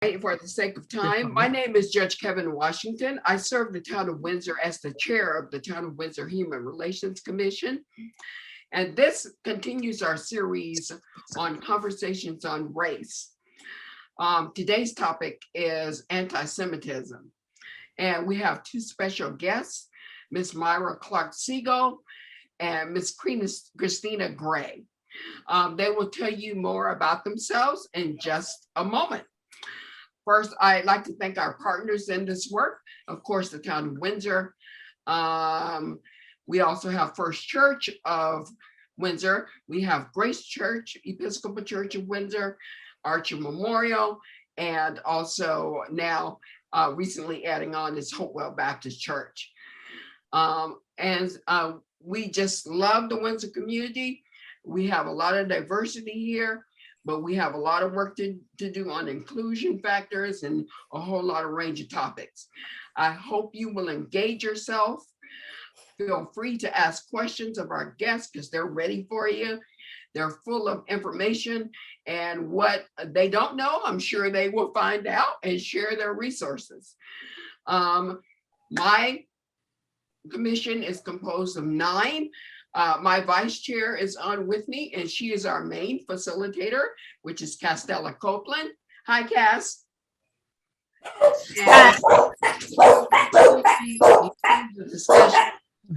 For the sake of time, my name is Judge Kevin Washington. I serve the town of Windsor as the chair of the Town of Windsor Human Relations Commission. And this continues our series on conversations on race. Today's topic is anti-Semitism. And we have two special guests, Ms. Myra Clark-Siegel and Ms. Christina Gray. They will tell you more about themselves in just a moment. First, I'd like to thank our partners in this work. Of course, the town of Windsor. We also have First Church of Windsor. We have Grace Church, Episcopal Church of Windsor, Archer Memorial, and also now recently adding on is Hopewell Baptist Church. We just love the Windsor community. We have a lot of diversity here, but we have a lot of work to do on inclusion factors and a whole lot of range of topics. I hope you will engage yourself. Feel free to ask questions of our guests because they're ready for you. They're full of information, and what they don't know, I'm sure they will find out and share their resources. My commission is composed of 9. My vice chair is on with me, and she is our main facilitator, which is Castella Copeland. Hi, Cass. And the discussion.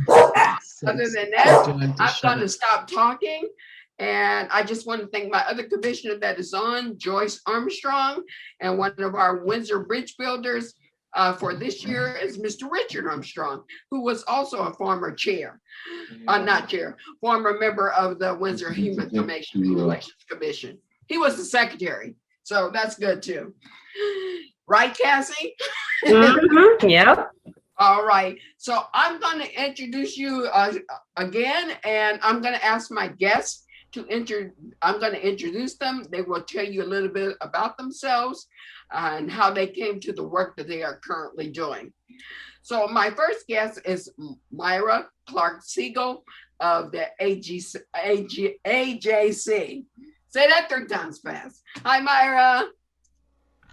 Other than that, I'm going to stop talking, and I just want to thank my other commissioner that is on, Joyce Armstrong, and one of our Windsor Bridge builders for this year is Mr. Richard Armstrong, who was also a former chair, former member of the Windsor Human Relations Commission. He was the secretary, so that's good too. Right, Cassie? Mm-hmm. Yep. All right, so I'm going to introduce you again, and I'm going to ask my guests I'm going to introduce them. They will tell you a little bit about themselves and how they came to the work that they are currently doing. So my first guest is Myra Clark-Siegel of the AJC. Say that 3 times fast. Hi, Myra.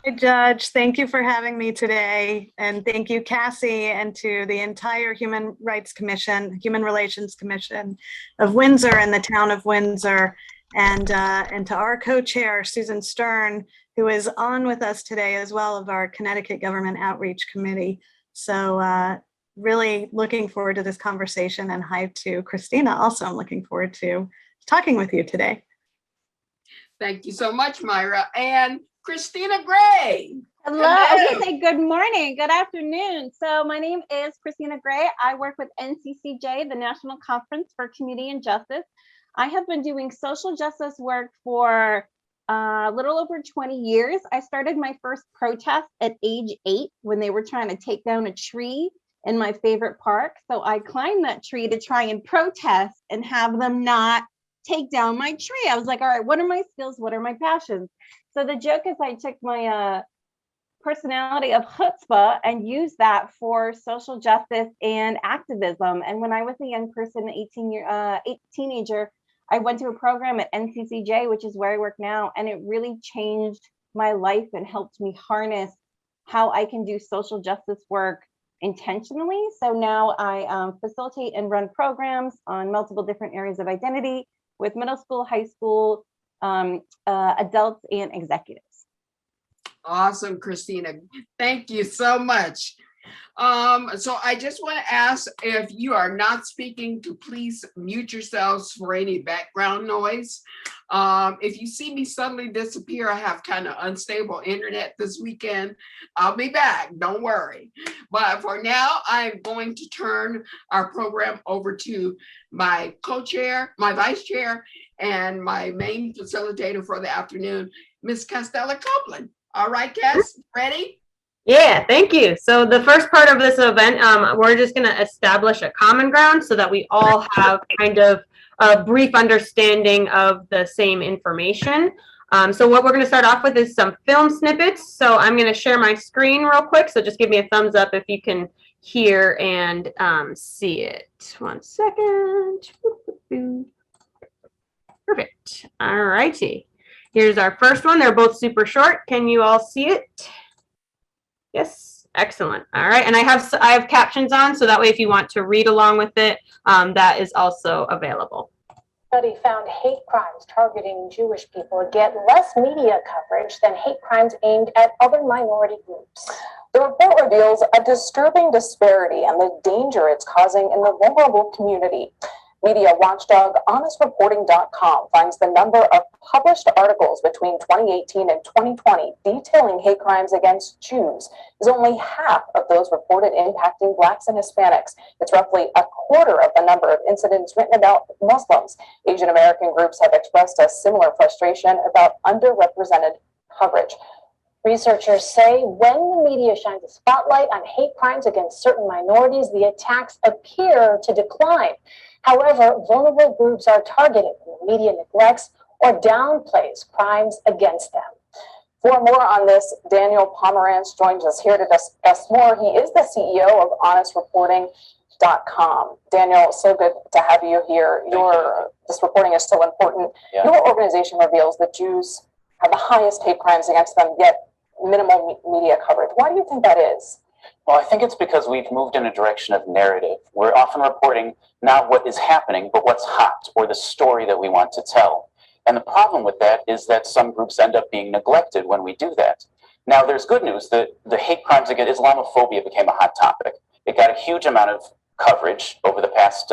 Hey, Judge. Thank you for having me today. And thank you, Cassie, and to the entire Human Relations Commission of Windsor and the town of Windsor, and to our co-chair, Susan Stern, who is on with us today as well, of our Connecticut Government Outreach Committee. So really looking forward to this conversation, and hi to Christina. Also, I'm looking forward to talking with you today. Thank you so much, Myra. And Christina Gray. Hello. I was going to say good morning, good afternoon. So my name is Christina Gray. I work with NCCJ, the National Conference for Community and Justice. I have been doing social justice work for a little over 20 years. I started my first protest at age 8 when they were trying to take down a tree in my favorite park. So I climbed that tree to try and protest and have them not take down my tree. I was like, all right, what are my skills? What are my passions? So the joke is I took my personality of chutzpah and used that for social justice and activism. And when I was a young person, teenager, I went to a program at NCCJ, which is where I work now, and it really changed my life and helped me harness how I can do social justice work intentionally. So now I facilitate and run programs on multiple different areas of identity with middle school, high school, adults, and executives. Awesome, Christina. Thank you so much. So I just want to ask, if you are not speaking, to please mute yourselves for any background noise. If you see me suddenly disappear, I have kind of unstable internet this weekend. I'll be back, don't worry. But for now, I'm going to turn our program over to my co-chair, my vice chair, and my main facilitator for the afternoon, Ms. Castella Copeland. All right, Cass, ready? Yeah, thank you. So the first part of this event, we're just going to establish a common ground so that we all have kind of a brief understanding of the same information. So what we're going to start off with is some film snippets. So I'm going to share my screen real quick. So just give me a thumbs up if you can hear and see it. 1 second. Perfect. All righty. Here's our first one. They're both super short. Can you all see it? Yes, excellent. All right, and I have captions on, so that way if you want to read along with it, that is also available. Study found hate crimes targeting Jewish people get less media coverage than hate crimes aimed at other minority groups. The report reveals a disturbing disparity and the danger it's causing in the vulnerable community. Media watchdog HonestReporting.com finds the number of published articles between 2018 and 2020 detailing hate crimes against Jews is only half of those reported impacting Blacks and Hispanics. It's roughly a quarter of the number of incidents written about Muslims. Asian American groups have expressed a similar frustration about underrepresented coverage. Researchers say when the media shines a spotlight on hate crimes against certain minorities, the attacks appear to decline. However, vulnerable groups are targeted when the media neglects or downplays crimes against them. For more on this, Daniel Pomerantz joins us here to discuss more. He is the CEO of HonestReporting.com. Daniel, so good to have you here. This reporting is so important. Yeah. Your organization reveals that Jews have the highest hate crimes against them, yet minimal media coverage. Why do you think that is? Well, I think it's because we've moved in a direction of narrative. We're often reporting not what is happening, but what's hot, or the story that we want to tell. And the problem with that is that some groups end up being neglected when we do that. Now, there's good news that the hate crimes against Islamophobia became a hot topic. It got a huge amount of coverage over the past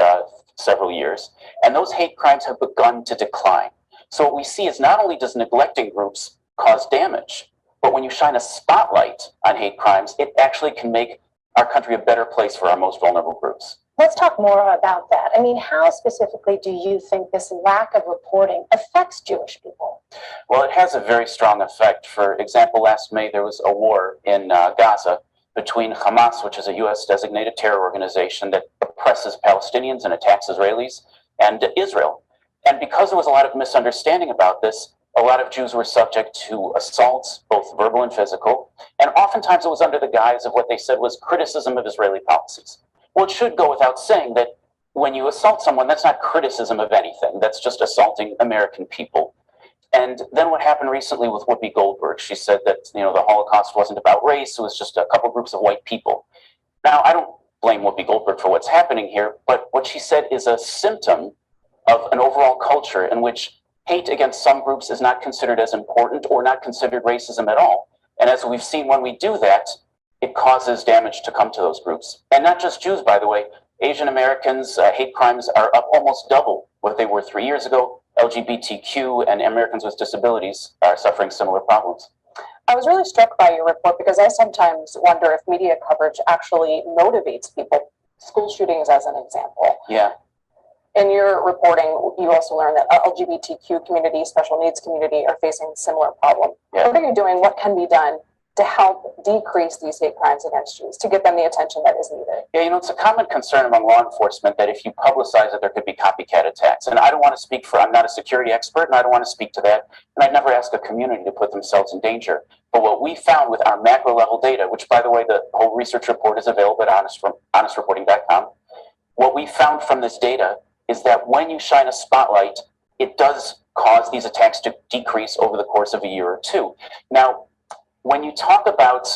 several years, and those hate crimes have begun to decline. So what we see is not only does neglecting groups cause damage, but when you shine a spotlight on hate crimes, it actually can make our country a better place for our most vulnerable groups. Let's talk more about that. I mean, how specifically do you think this lack of reporting affects Jewish people? Well, it has a very strong effect. For example, last May, there was a war in Gaza between Hamas, which is a U.S. designated terror organization that oppresses Palestinians and attacks Israelis, and Israel. And because there was a lot of misunderstanding about this, a lot of Jews were subject to assaults, both verbal and physical, and oftentimes it was under the guise of what they said was criticism of Israeli policies. Well, it should go without saying that when you assault someone, that's not criticism of anything. That's just assaulting American people. And then what happened recently with Whoopi Goldberg, she said that the Holocaust wasn't about race, it was just a couple groups of white people. Now, I don't blame Whoopi Goldberg for what's happening here, but what she said is a symptom of an overall culture in which hate against some groups is not considered as important or not considered racism at all. And as we've seen, when we do that, it causes damage to come to those groups. And not just Jews, by the way. Asian Americans, hate crimes are up almost double what they were 3 years ago. LGBTQ and Americans with disabilities are suffering similar problems. I was really struck by your report because I sometimes wonder if media coverage actually motivates people. School shootings as an example. Yeah. In your reporting, you also learned that LGBTQ community, special needs community are facing a similar problem. Yeah. What are you doing? What can be done to help decrease these hate crimes against Jews, to get them the attention that is needed? Yeah, it's a common concern among law enforcement that if you publicize it, there could be copycat attacks. And I don't want to speak for, I'm not a security expert, and I don't want to speak to that. And I'd never ask a community to put themselves in danger. But what we found with our macro level data, which by the way, the whole research report is available at HonestReporting.com. What we found from this data is that when you shine a spotlight, it does cause these attacks to decrease over the course of a year or two. Now, when you talk about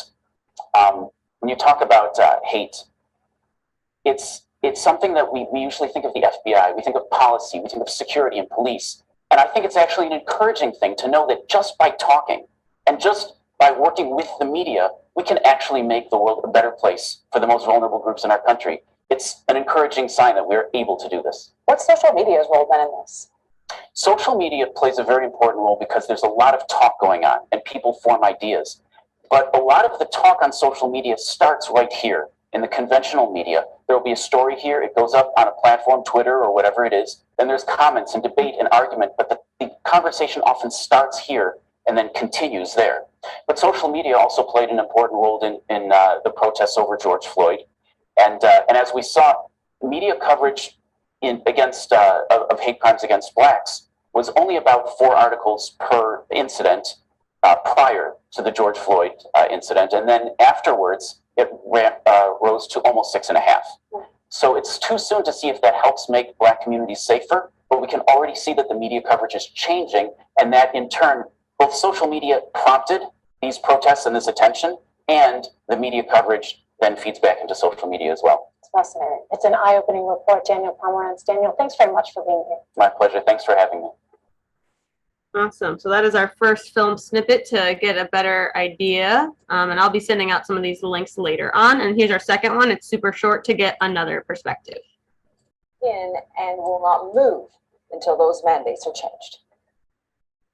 hate, it's something that we usually think of the FBI, we think of policy, we think of security and police. And I think it's actually an encouraging thing to know that just by talking and just by working with the media, we can actually make the world a better place for the most vulnerable groups in our country. It's an encouraging sign that we're able to do this. What's social media's role then in this? Social media plays a very important role because there's a lot of talk going on and people form ideas. But a lot of the talk on social media starts right here in the conventional media. There will be a story here. It goes up on a platform, Twitter or whatever it is. Then there's comments and debate and argument. But the conversation often starts here and then continues there. But social media also played an important role in the protests over George Floyd. And as we saw, media coverage of hate crimes against Blacks was only about 4 articles per incident prior to the George Floyd incident. And then afterwards, it rose to almost 6.5. So it's too soon to see if that helps make Black communities safer, but we can already see that the media coverage is changing, and that in turn Both social media prompted these protests and this attention, and the media coverage then feeds back into social media as well. It's fascinating. It's an eye-opening report, Daniel Pomerantz. Daniel, thanks very much for being here. My pleasure. Thanks for having me. Awesome. So that is our first film snippet to get a better idea. And I'll be sending out some of these links later on. And here's our second one. It's super short to get another perspective. And will not move until those mandates are changed.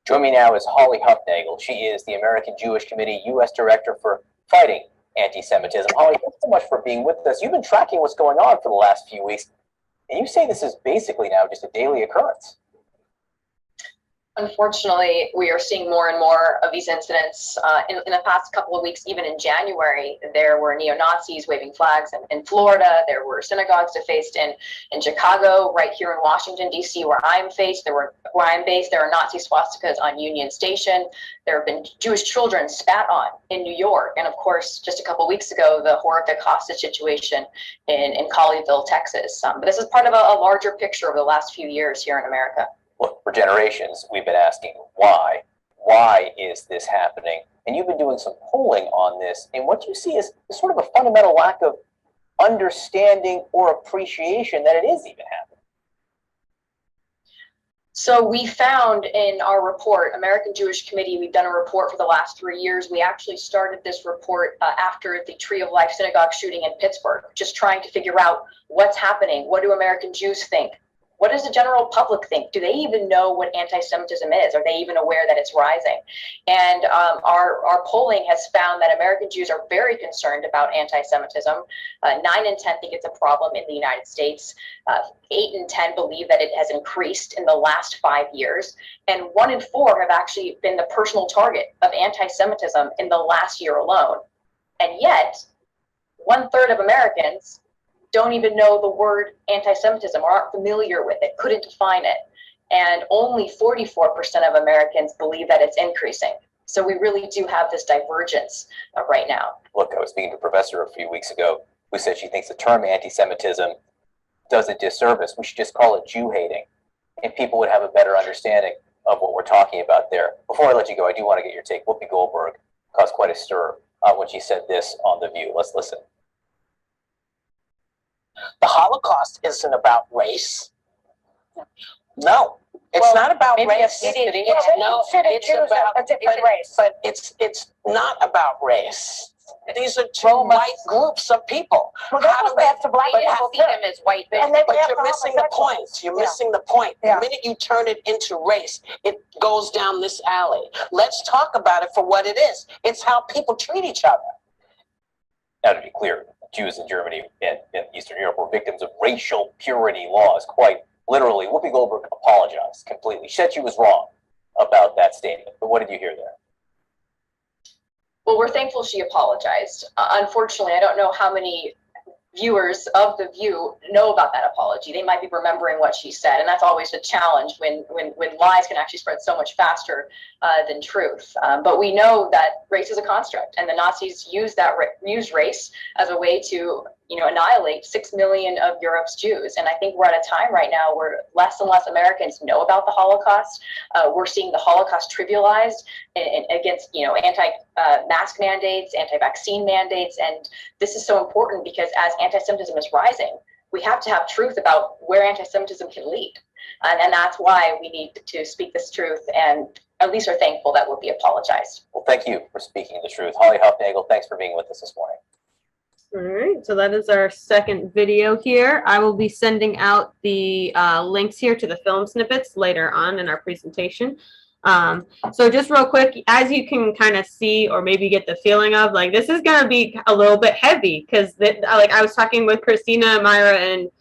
Joining me now is Holly Huffnagel. She is the American Jewish Committee U.S. Director for Fighting Anti-Semitism. Holly, thanks so much for being with us. You've been tracking what's going on for the last few weeks, and you say this is basically now just a daily occurrence. Unfortunately, we are seeing more and more of these incidents. In the past couple of weeks, even in January, there were neo-Nazis waving flags in Florida. There were synagogues defaced in Chicago, right here in Washington, D.C., where I'm based. There are Nazi swastikas on Union Station. There have been Jewish children spat on in New York. And of course, just a couple of weeks ago, the horrific hostage situation in Colleyville, Texas. But this is part of a larger picture over the last few years here in America. Look, for generations, we've been asking why. Why is this happening? And you've been doing some polling on this, and what you see is sort of a fundamental lack of understanding or appreciation that it is even happening. So we found in our report, American Jewish Committee, we've done a report for the last 3 years. We actually started this report after the Tree of Life synagogue shooting in Pittsburgh, just trying to figure out what's happening. What do American Jews think? What does the general public think? Do they even know what anti-Semitism is? Are they even aware that it's rising? And our polling has found that American Jews are very concerned about anti-Semitism. 9 in 10 think it's a problem in the United States. 8 in 10 believe that it has increased in the last 5 years. And 1 in 4 have actually been the personal target of anti-Semitism in the last year alone. And yet, 1/3 of Americans don't even know the word anti-Semitism or aren't familiar with it, couldn't define it. And only 44% of Americans believe that it's increasing. So we really do have this divergence right now. Look, I was speaking to a professor a few weeks ago who said she thinks the term anti-Semitism does a disservice. We should just call it Jew hating, and people would have a better understanding of what we're talking about there. Before I let you go, I do want to get your take. Whoopi Goldberg caused quite a stir when she said this on The View. Let's listen. The Holocaust isn't about race. No, it's not about race. It's about a different race. But it's not about race. These are two white groups of people. Well, that's to black people see them as white. But you're missing the point. You're missing the point. The minute you turn it into race, it goes down this alley. Let's talk about it for what it is. It's how people treat each other. Now, to be clear, Jews in Germany and Eastern Europe were victims of racial purity laws, quite literally. Whoopi Goldberg apologized completely. She said she was wrong about that statement. But what did you hear there? Well, we're thankful she apologized. Unfortunately, I don't know how many viewers of The View know about that apology. They might be remembering what she said, and that's always a challenge when lies can actually spread so much faster than truth. But we know that race is a construct, and the Nazis used race as a way to annihilate 6 million of Europe's Jews. And I think we're at a time right now where less and less Americans know about the Holocaust. We're seeing the Holocaust trivialized against, anti-mask mandates, anti-vaccine mandates. And this is so important because as anti-Semitism is rising, we have to have truth about where anti-Semitism can lead. And that's why we need to speak this truth, and at least are thankful that Whoopi apologized. Well, thank you for speaking the truth. Holly Huffnagel, thanks for being with us this morning. All right, so that is our second video here. I will be sending out the links here to the film snippets later on in our presentation. So just real quick, as you can kind of see or maybe get the feeling of, like, this is going to be a little bit heavy because, like, I was talking with Christina, Myra, and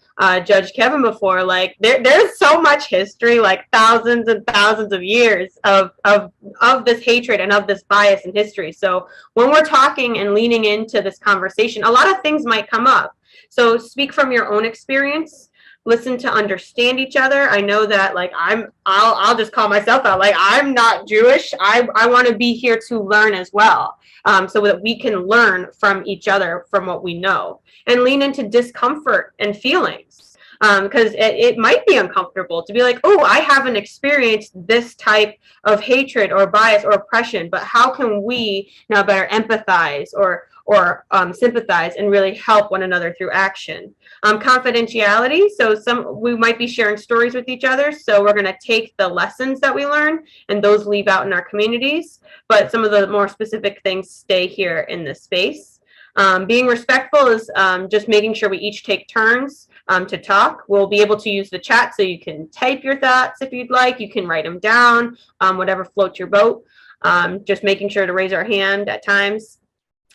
Judge Kevin before, like there's so much history, like thousands and thousands of years of this hatred and of this bias in history. So when we're talking and leaning into this conversation, a lot of things might come up. So speak from your own experience, listen to understand each other. I know that, like, I'll just call myself out, like, I'm not Jewish. I want to be here to learn as well, so that we can learn from each other, from what we know, and lean into discomfort and feelings. because it might be uncomfortable to be like, oh, I haven't experienced this type of hatred or bias or oppression, but how can we now better empathize or sympathize and really help one another through action? Confidentiality. So we might be sharing stories with each other. So we're going to take the lessons that we learn and those leave out in our communities. But some of the more specific things stay here in this space. Being respectful is just making sure we each take turns to talk. We'll be able to use the chat so you can type your thoughts if you'd like. You can write them down, whatever floats your boat. Just making sure to raise our hand at times.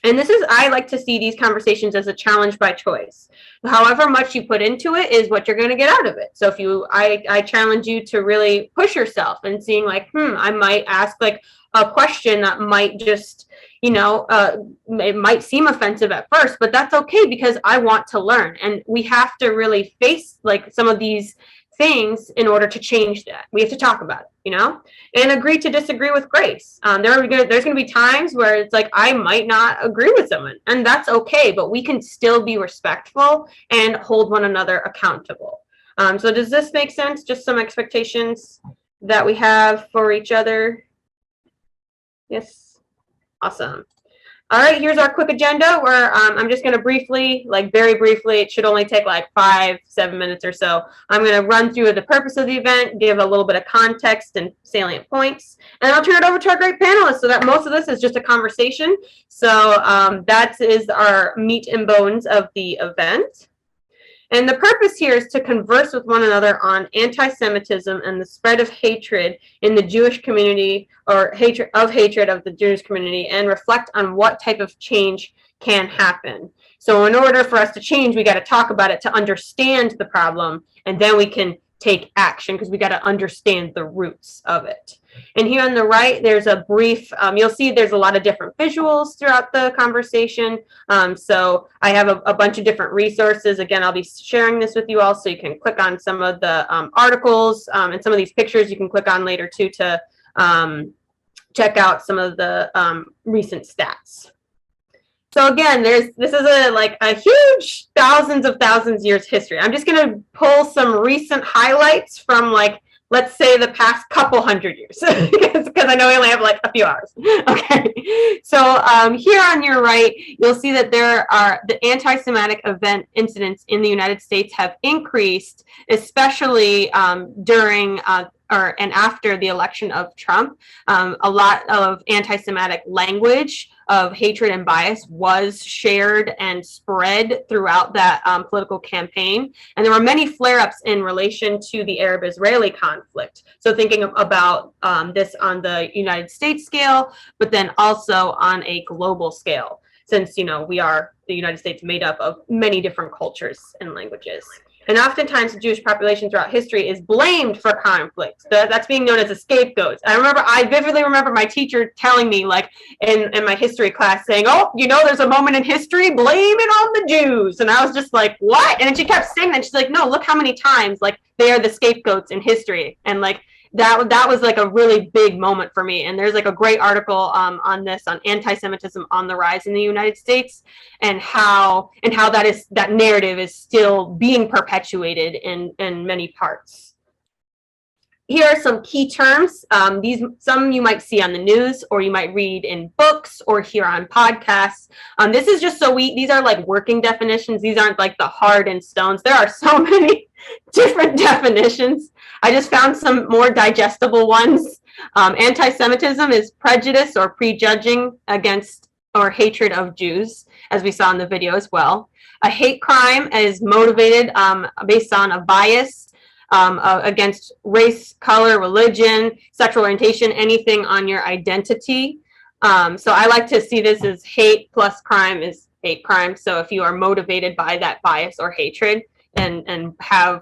And I like to see these conversations as a challenge by choice. However much you put into it is what you're going to get out of it. So I challenge you to really push yourself and seeing like, I might ask like a question that might just, it might seem offensive at first, but that's okay because I want to learn. And we have to really face like some of these things in order to change that. We have to talk about it, and agree to disagree with grace. There's going to be times where it's like, I might not agree with someone, and that's okay, but we can still be respectful and hold one another accountable. So does this make sense? Just some expectations that we have for each other. Yes. Awesome. All right, here's our quick agenda where I'm just going to briefly, like very briefly, it should only take like 5-7 minutes or so. I'm going to run through the purpose of the event, give a little bit of context and salient points, and I'll turn it over to our great panelists so that most of this is just a conversation. So that is our meat and bones of the event. And the purpose here is to converse with one another on anti-Semitism and the spread of hatred in the Jewish community, or hatred of the Jewish community, and reflect on what type of change can happen. So in order for us to change, we got to talk about it to understand the problem, and then we can take action because we got to understand the roots of it. And here on the right, there's a brief, you'll see there's a lot of different visuals throughout the conversation. So I have a bunch of different resources. Again, I'll be sharing this with you all so you can click on some of the articles and some of these pictures you can click on later too to check out some of the recent stats. So again, this is a huge thousands years history. I'm just going to pull some recent highlights from let's say the past couple hundred years, because I know we only have like a few hours. Okay, so here on your right, you'll see that there are the anti-Semitic event incidents in the United States have increased, especially during and after the election of Trump. A lot of anti-Semitic language of hatred and bias was shared and spread throughout that political campaign. And there were many flare-ups in relation to the Arab-Israeli conflict. So thinking about this on the United States scale, but then also on a global scale, since, we are the United States made up of many different cultures and languages. And oftentimes the Jewish population throughout history is blamed for conflicts. That's being known as a scapegoat. I vividly remember my teacher telling me, in my history class, saying, oh, there's a moment in history, blame it on the Jews. And I was just like, what? And then she kept saying that. She's like, no, look how many times, they are the scapegoats in history. And that was a really big moment for me. And there's a great article on this, on anti-Semitism on the rise in the United States, and how that narrative is still being perpetuated in many parts. Here are some key terms. Some you might see on the news, or you might read in books or hear on podcasts. This is just these are working definitions. These aren't the hard and stones. There are so many different definitions. I just found some more digestible ones. Anti-Semitism is prejudice or prejudging against or hatred of Jews, as we saw in the video as well. A hate crime is motivated based on a bias against race, color, religion, sexual orientation, anything on your identity. So I like to see this as hate plus crime is hate crime. So if you are motivated by that bias or hatred and have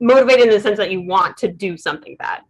motivated in the sense that you want to do something bad.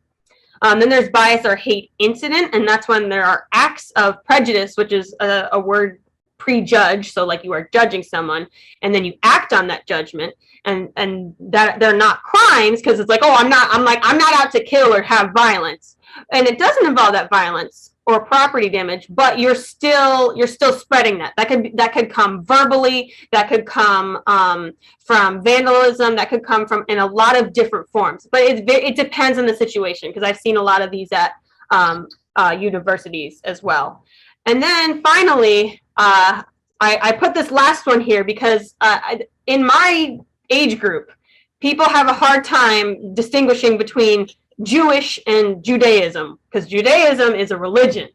Then there's bias or hate incident, and that's when there are acts of prejudice, which is a word prejudge, so you are judging someone, and then you act on that judgment, and that they're not crimes because it's oh, I'm not out to kill or have violence, and it doesn't involve that violence or property damage, but you're still spreading that. That could come verbally, that could come from vandalism, that could come from in a lot of different forms. But it depends on the situation, because I've seen a lot of these at universities as well. And then finally, I put this last one here because in my age group, people have a hard time distinguishing between Jewish and Judaism, because Judaism is a religion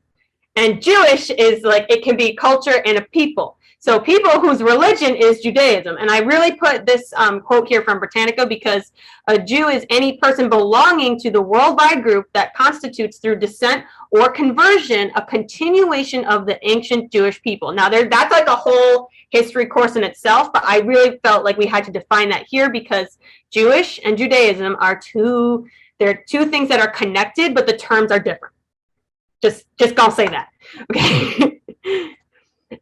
and Jewish is like, it can be culture and a people. So people whose religion is Judaism. And I really put this quote here from Britannica, because a Jew is any person belonging to the worldwide group that constitutes through descent or conversion a continuation of the ancient Jewish people. Now that's like a whole history course in itself, but I really felt like we had to define that here, because Jewish and Judaism are they're two things that are connected, but the terms are different. Just gonna say that. Okay.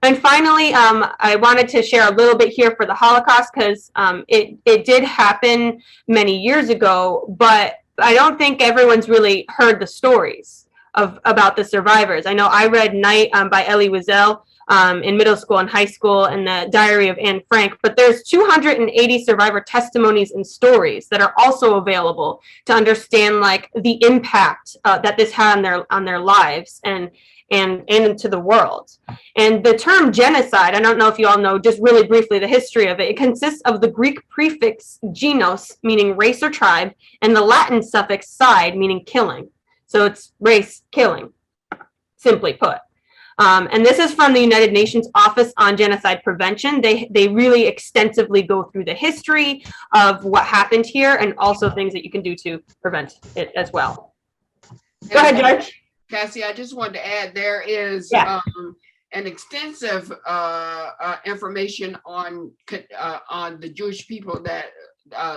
And finally, I wanted to share a little bit here for the Holocaust, because it did happen many years ago, but I don't think everyone's really heard the stories about the survivors. I know I read Night by Elie Wiesel in middle school and high school, and the Diary of Anne Frank, but there's 280 survivor testimonies and stories that are also available to understand like the impact that this had on their lives and into the world. And the term genocide, I don't know if you all know, just really briefly the history of it. It consists of the Greek prefix genos, meaning race or tribe, and the Latin suffix side, meaning killing. So it's race killing, simply put. And this is from the United Nations Office on Genocide Prevention. They really extensively go through the history of what happened here and also things that you can do to prevent it as well. Go ahead, Judge. Cassie, I just wanted to add, there is an extensive information on the Jewish people that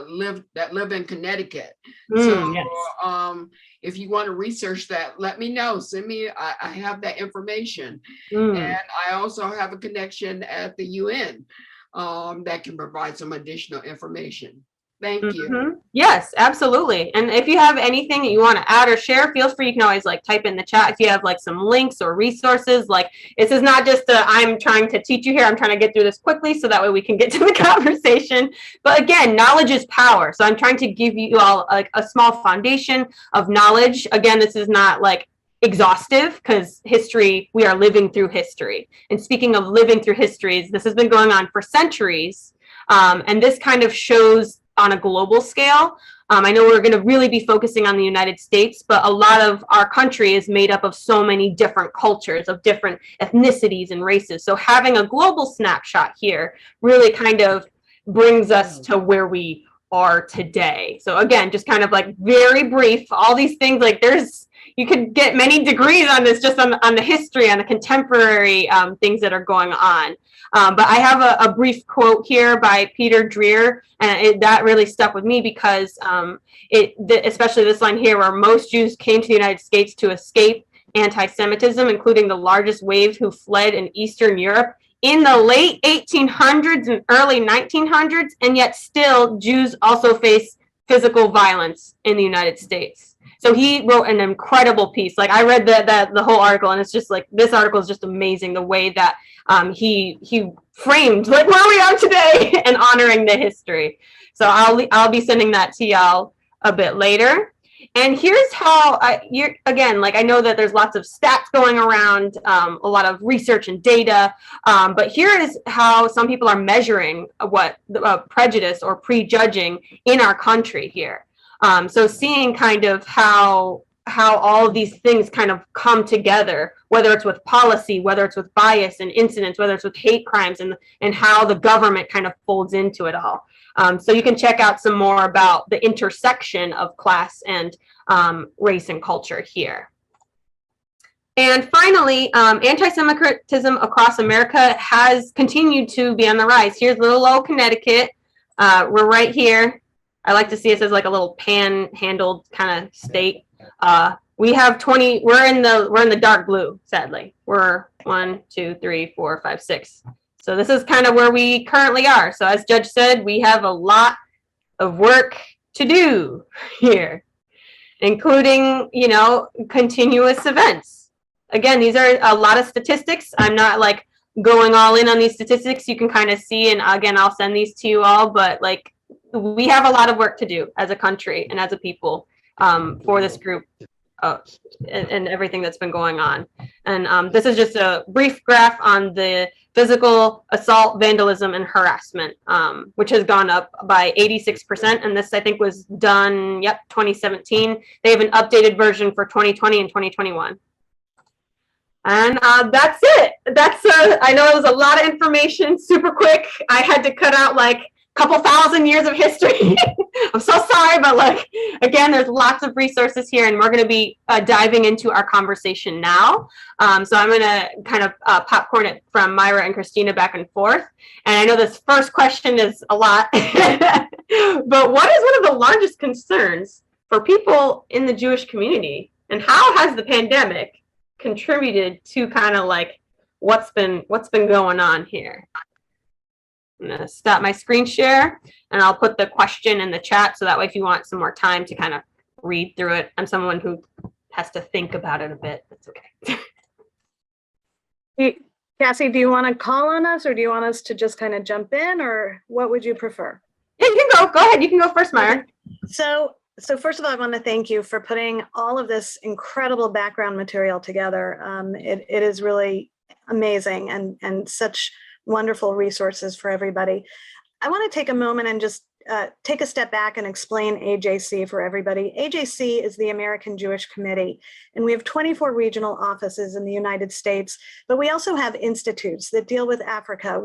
live in Connecticut. So if you want to research that, let me know. Send me. I have that information, and I also have a connection at the UN that can provide some additional information. Thank you. Yes, absolutely. And if you have anything that you want to add or share, feel free. You can always like type in the chat if you have like some links or resources. Like this is not just I'm trying to teach you here. I'm trying to get through this quickly so that way we can get to the conversation. But again, knowledge is power. So I'm trying to give you all like a small foundation of knowledge. Again, this is not like exhaustive, because history, we are living through history. And speaking of living through histories, this has been going on for centuries. And this kind of shows on a global scale. I know we're going to really be focusing on the United States, but a lot of our country is made up of so many different cultures, of different ethnicities and races. So having a global snapshot here really kind of brings us to where we are today. So again, just kind of like very brief, all these things, like you could get many degrees on this, just on the history, on the contemporary things that are going on. But I have a brief quote here by Peter Dreer, and that really stuck with me because especially this line here, where most Jews came to the United States to escape anti-Semitism, including the largest wave who fled in Eastern Europe in the late 1800s and early 1900s, and yet still Jews also face physical violence in the United States. So he wrote an incredible piece. Like I read the whole article, and it's just like, this article is just amazing, the way that he framed like where we are today and honoring the history. So I'll be sending that to y'all a bit later. And here's how again, like I know that there's lots of stats going around, a lot of research and data, but here is how some people are measuring what prejudice or prejudging in our country here. So seeing kind of how all of these things kind of come together, whether it's with policy, whether it's with bias and incidents, whether it's with hate crimes, and how the government kind of folds into it all. So you can check out some more about the intersection of class and race and culture here. And finally, anti-Semitism across America has continued to be on the rise. Here's little old Connecticut. We're right here. I like to see us as like a little pan-handled kind of state. We have 20. We're in the dark blue. Sadly, we're 1, 2, 3, 4, 5, 6. So this is kind of where we currently are. So as Judge said, we have a lot of work to do here, including, continuous events. again, these are a lot of statistics. I'm not like going all in on these statistics. You can kind of see, and again, I'll send these to you all, but like we have a lot of work to do as a country and as a people for this group and everything that's been going on. And this is just a brief graph on the physical assault, vandalism, and harassment, which has gone up by 86%. And this, I think, was done, 2017. They have an updated version for 2020 and 2021. And that's it. I know it was a lot of information, super quick. I had to cut out like a couple thousand years of history. I'm so sorry, but like, again, there's lots of resources here, and we're going to be diving into our conversation now. So I'm going to kind of popcorn it from Myra and Christina back and forth. And I know this first question is a lot, but what is one of the largest concerns for people in the Jewish community, and how has the pandemic contributed to kind of like what's been going on here? I'm gonna stop my screen share, and I'll put the question in the chat so that way if you want some more time to kind of read through it. I'm someone who has to think about it a bit. That's okay. Cassie, do you want to call on us, or do you want us to just kind of jump in, or what would you prefer? Yeah, you can go ahead. You can go first, Myra. So first of all, I want to thank you for putting all of this incredible background material together. It is really amazing and such wonderful resources for everybody. I want to take a moment and just take a step back and explain AJC for everybody. AJC is the American Jewish Committee, and we have 24 regional offices in the United States, but we also have institutes that deal with Africa,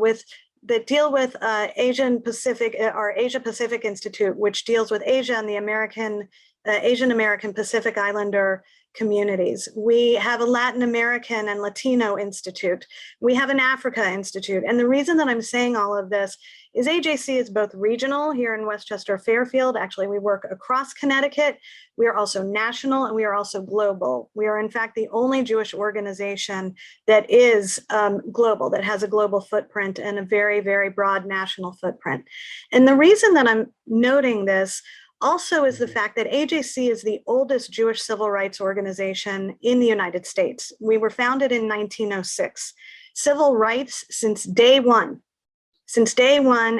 that deal with Asian Pacific, our Asia Pacific Institute, which deals with Asia and the Asian American Pacific Islander communities. We have a Latin American and Latino Institute. We have an Africa Institute. And the reason that I'm saying all of this is AJC is both regional here in Westchester Fairfield. Actually, we work across Connecticut. We are also national, and we are also global. We are, in fact, the only Jewish organization that is global, that has a global footprint and a very, very broad national footprint. And the reason that I'm noting this also is the fact that AJC is the oldest Jewish civil rights organization in the United States. We were founded in 1906. Civil rights since day one,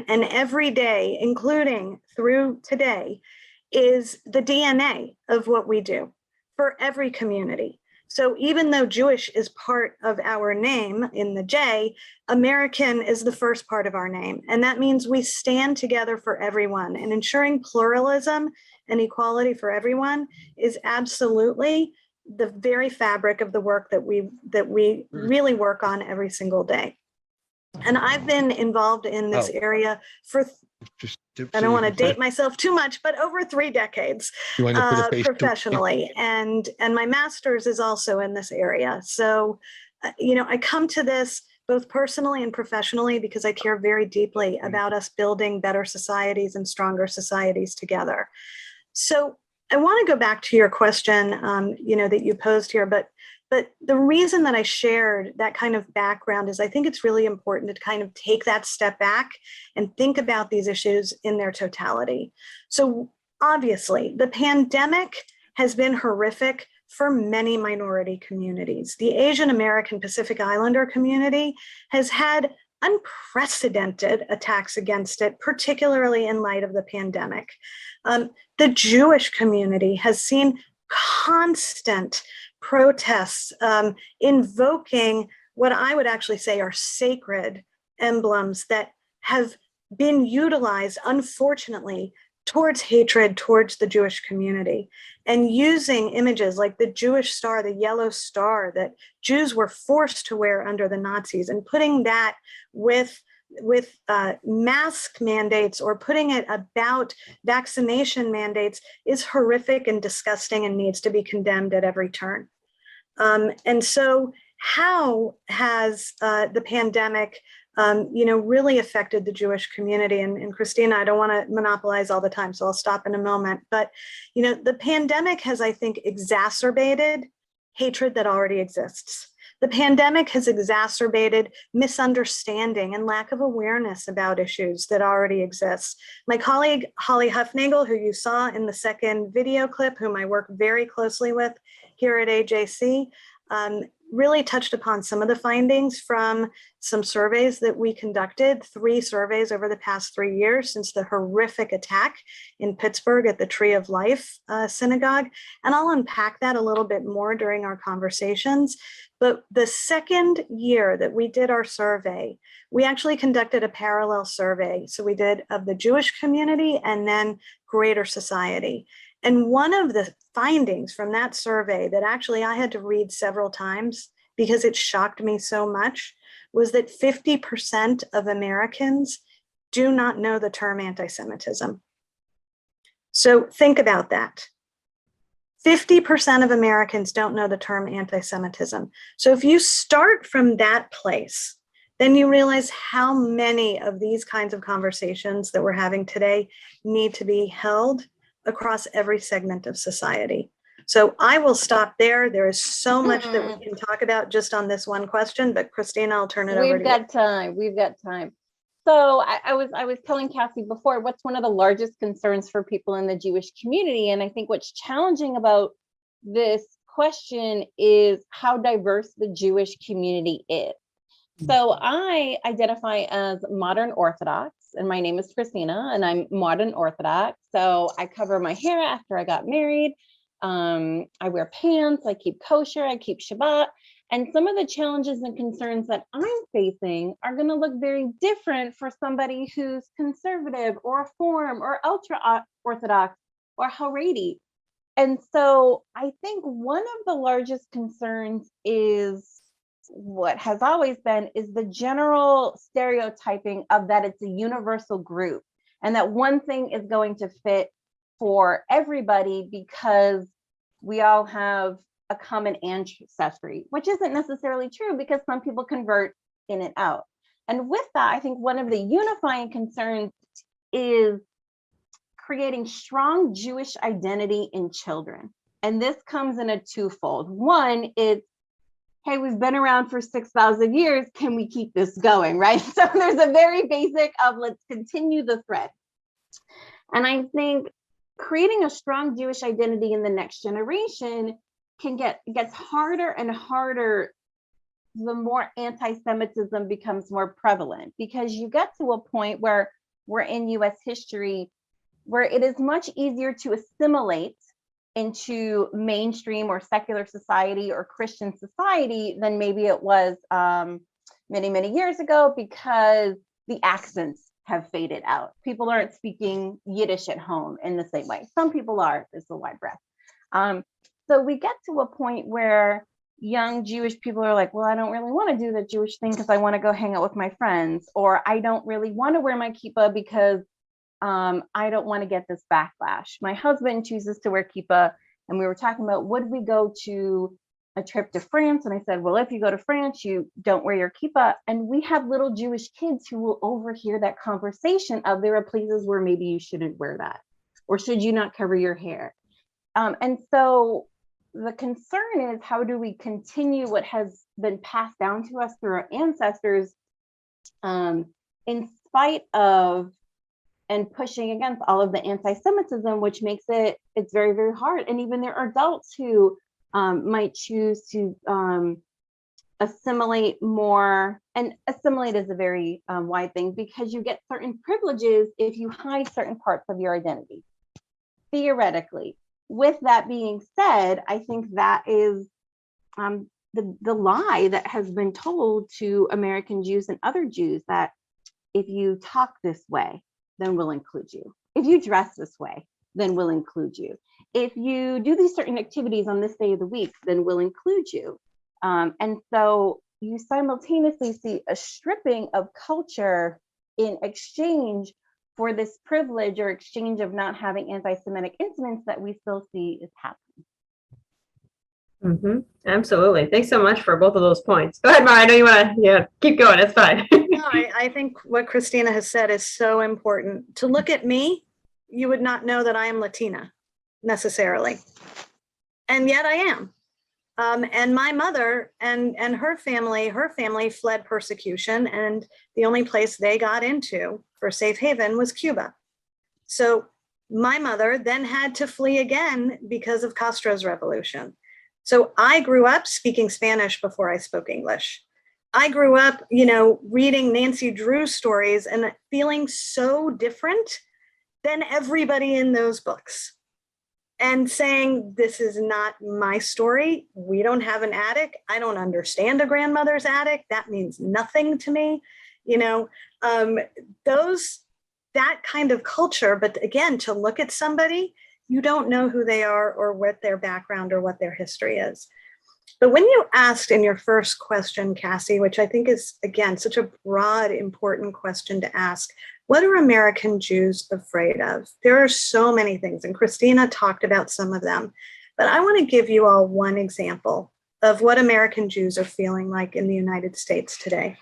and every day, including through today, is the DNA of what we do for every community. So even though Jewish is part of our name in the J, American is the first part of our name. And that means we stand together for everyone, and ensuring pluralism and equality for everyone is absolutely the very fabric of the work that we really work on every single day. And I've been involved in this area for, I don't want to date myself too much, but over 3 decades professionally. And my master's is also in this area. So, I come to this both personally and professionally because I care very deeply about us building better societies and stronger societies together. So I want to go back to your question, that you posed here, but the reason that I shared that kind of background is I think it's really important to kind of take that step back and think about these issues in their totality. So obviously, the pandemic has been horrific for many minority communities. The Asian American Pacific Islander community has had unprecedented attacks against it, particularly in light of the pandemic. The Jewish community has seen constant protests invoking what I would actually say are sacred emblems that have been utilized, unfortunately, towards hatred towards the Jewish community, and using images like the Jewish star, the yellow star that Jews were forced to wear under the Nazis, and putting that with mask mandates or putting it about vaccination mandates is horrific and disgusting and needs to be condemned at every turn. And so how has the pandemic really affected the Jewish community? And Christina, I don't want to monopolize all the time, so I'll stop in a moment. But, the pandemic has, I think, exacerbated hatred that already exists. The pandemic has exacerbated misunderstanding and lack of awareness about issues that already exist. My colleague, Holly Huffnagel, who you saw in the second video clip, whom I work very closely with here at AJC, really touched upon some of the findings from some surveys that we conducted, 3 surveys over the past 3 years since the horrific attack in Pittsburgh at the Tree of Life synagogue. And I'll unpack that a little bit more during our conversations. But the second year that we did our survey, we actually conducted a parallel survey. So we did of the Jewish community and then greater society. And one of the findings from that survey that actually I had to read several times because it shocked me so much was that 50% of Americans do not know the term anti-Semitism. So think about that. 50% of Americans don't know the term anti-Semitism. So if you start from that place, then you realize how many of these kinds of conversations that we're having today need to be held across every segment of society. So I will stop there. There is so much that we can talk about just on this one question, but Christina, I'll turn it over to you. We've got time. We've got time. So I was telling Cassie before, what's one of the largest concerns for people in the Jewish community? And I think what's challenging about this question is how diverse the Jewish community is. So I identify as modern Orthodox, and my name is Christina, and I'm modern Orthodox. So I cover my hair after I got married. I wear pants, I keep kosher, I keep Shabbat. And some of the challenges and concerns that I'm facing are going to look very different for somebody who's conservative or Reform or ultra Orthodox or Haredi. And so I think one of the largest concerns is what has always been is the general stereotyping of that it's a universal group and that one thing is going to fit for everybody because we all have a common ancestry, which isn't necessarily true because some people convert in and out. And with that, I think one of the unifying concerns is creating strong Jewish identity in children. And this comes in a twofold. One is, hey, we've been around for 6,000 years. Can we keep this going, right? So there's a very basic of let's continue the thread. And I think creating a strong Jewish identity in the next generation gets harder and harder the more anti-Semitism becomes more prevalent, because you get to a point where we're in US history where it is much easier to assimilate into mainstream or secular society or Christian society than maybe it was many, many years ago, because the accents have faded out. People aren't speaking Yiddish at home in the same way. Some people are, it's a wide breadth. So we get to a point where young Jewish people are like, well, I don't really want to do the Jewish thing because I want to go hang out with my friends, or I don't really want to wear my kippah because I don't want to get this backlash. My husband chooses to wear kippah, and we were talking about, would we go to a trip to France? And I said, well, if you go to France, you don't wear your kippah. And we have little Jewish kids who will overhear that conversation of there are places where maybe you shouldn't wear that, or should you not cover your hair? And so the concern is, how do we continue what has been passed down to us through our ancestors, in spite of and pushing against all of the anti-Semitism, which makes it's very, very hard. And even there are adults who might choose to assimilate more, and assimilate is a very wide thing, because you get certain privileges if you hide certain parts of your identity, theoretically. With that being said, I think that is the lie that has been told to American Jews and other Jews, that if you talk this way, then we'll include you. If you dress this way, then we'll include you. If you do these certain activities on this day of the week, then we'll include you. And so you simultaneously see a stripping of culture in exchange for this privilege or exchange of not having anti-Semitic incidents that we still see is happening. Absolutely. Thanks so much for both of those points. Go ahead, Mara. I know you want to keep going. It's fine. No, I think what Christina has said is so important. To look at me, you would not know that I am Latina necessarily. And yet I am. And my mother and her family fled persecution, and the only place they got into for safe haven was Cuba. So my mother then had to flee again because of Castro's revolution. So I grew up speaking Spanish before I spoke English. I grew up, you know, reading Nancy Drew stories and feeling so different than everybody in those books and saying, this is not my story. We don't have an attic. I don't understand a grandmother's attic. That means nothing to me. You know, that kind of culture. But again, to look at somebody, you don't know who they are or what their background or what their history is. But when you asked in your first question, Cassie, which I think is, again, such a broad, important question to ask, what are American Jews afraid of? There are so many things, and Christina talked about some of them, but I want to give you all one example of what American Jews are feeling like in the United States today.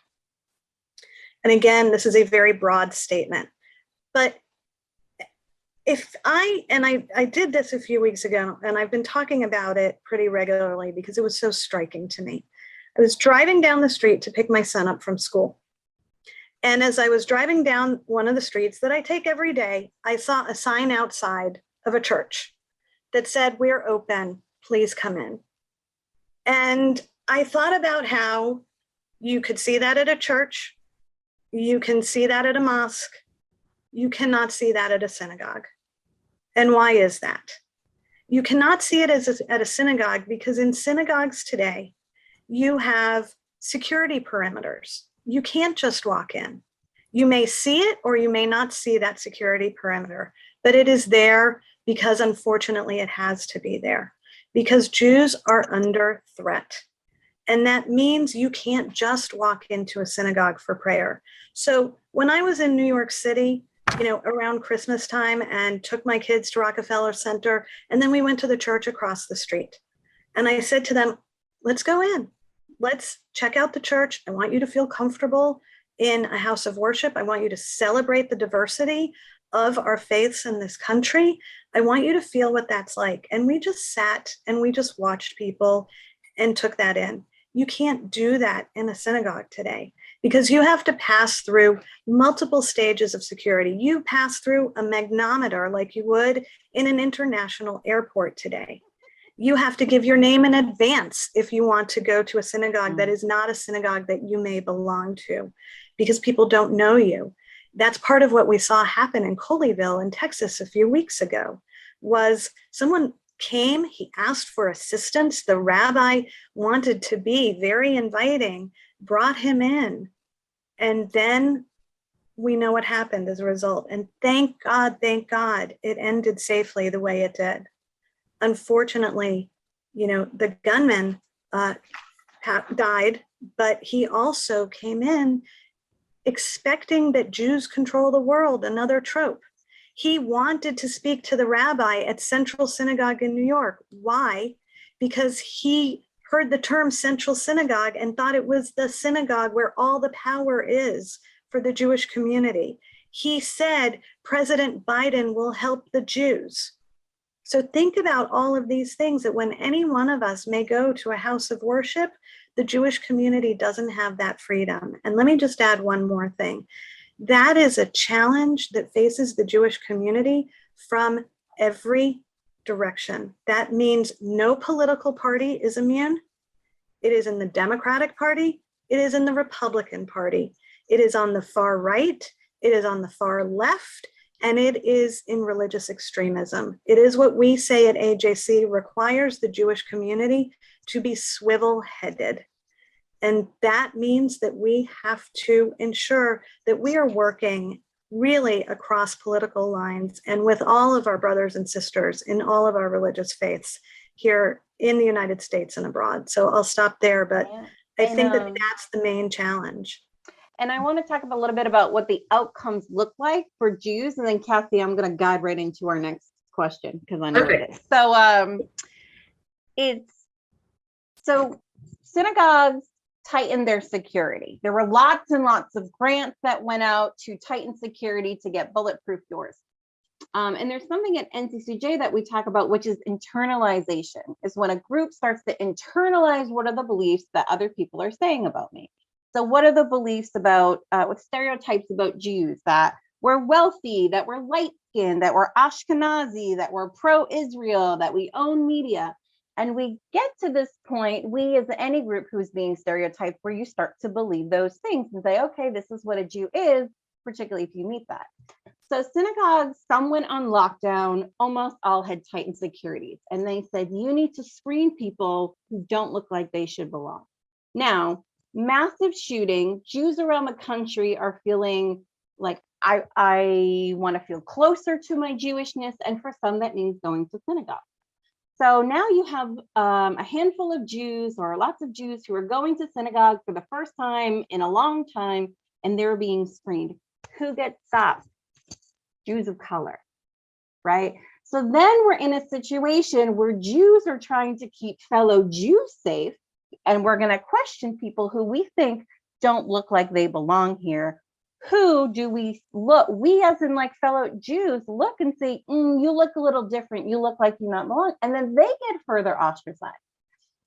And again, this is a very broad statement, but if I did this a few weeks ago, and I've been talking about it pretty regularly because it was so striking to me. I was driving down the street to pick my son up from school. And as I was driving down one of the streets that I take every day, I saw a sign outside of a church that said, "We're open, please come in." And I thought about how you could see that at a church, you can see that at a mosque, you cannot see that at a synagogue. And why is that? You cannot see it at a synagogue because in synagogues today, you have security perimeters. You can't just walk in. You may see it or you may not see that security perimeter, but it is there because unfortunately it has to be there because Jews are under threat. And that means you can't just walk into a synagogue for prayer. So when I was in New York City, you know, around Christmas time and took my kids to Rockefeller Center, and then we went to the church across the street. And I said to them, let's go in. Let's check out the church. I want you to feel comfortable in a house of worship. I want you to celebrate the diversity of our faiths in this country. I want you to feel what that's like. And we just sat and we just watched people and took that in. You can't do that in a synagogue today because you have to pass through multiple stages of security. You pass through a magnometer like you would in an international airport today. You have to give your name in advance if you want to go to a synagogue that is not a synagogue that you may belong to because people don't know you. That's part of what we saw happen in Colleyville in Texas a few weeks ago was someone came, he asked for assistance. The rabbi wanted to be very inviting, brought him in. And then we know what happened as a result. And thank God, it ended safely the way it did. Unfortunately, you know, the gunman died, but he also came in expecting that Jews control the world, another trope. He wanted to speak to the rabbi at Central Synagogue in New York. Why? Because he heard the term Central Synagogue and thought it was the synagogue where all the power is for the Jewish community. He said, President Biden will help the Jews. So think about all of these things that when any one of us may go to a house of worship, the Jewish community doesn't have that freedom. And let me just add one more thing. That is a challenge that faces the Jewish community from every direction. That means no political party is immune. It is in the Democratic Party. It is in the Republican Party. It is on the far right. It is on the far left. And it is in religious extremism. It is what we say at AJC requires the Jewish community to be swivel-headed. And that means that we have to ensure that we are working really across political lines and with all of our brothers and sisters in all of our religious faiths here in the United States and abroad. So I'll stop there, but yeah. I think that that's the main challenge. And I want to talk a little bit about what the outcomes look like for Jews. And then Cassie, I'm going to guide right into our next question because I know it is. So synagogues tighten their security. There were lots and lots of grants that went out to tighten security to get bulletproof doors. And there's something at NCCJ that we talk about, which is internalization, is when a group starts to internalize what are the beliefs that other people are saying about me. So what are the beliefs about, with stereotypes about Jews, that we're wealthy, that we're light-skinned, that we're Ashkenazi, that we're pro-Israel, that we own media. And we get to this point, we as any group who's being stereotyped, where you start to believe those things and say, okay, this is what a Jew is, particularly if you meet that. So synagogues, some went on lockdown, almost all had tightened securities. And they said, you need to screen people who don't look like they should belong. Now, massive shooting, Jews around the country are feeling like, I want to feel closer to my Jewishness. And for some, that means going to synagogue. So now you have a handful of Jews or lots of Jews who are going to synagogue for the first time in a long time, and they're being screened. Who gets stopped? Jews of color, right? So then we're in a situation where Jews are trying to keep fellow Jews safe, and we're going to question people who we think don't look like they belong here. Who do we look? We as in like fellow Jews look and say, you look a little different. You look like you not belong. And then they get further ostracized.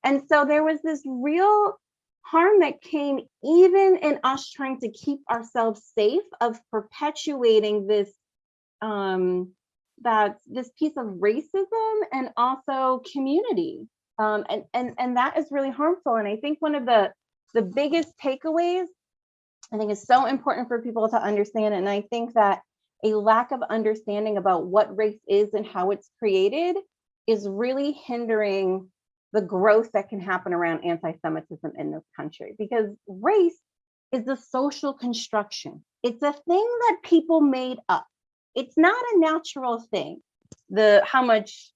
And so there was this real harm that came even in us trying to keep ourselves safe of perpetuating this this piece of racism and also community. And that is really harmful. And I think one of the biggest takeaways, I think is so important for people to understand. And I think that a lack of understanding about what race is and how it's created is really hindering the growth that can happen around anti-Semitism in this country, because race is a social construction. It's a thing that people made up. It's not a natural thing. How much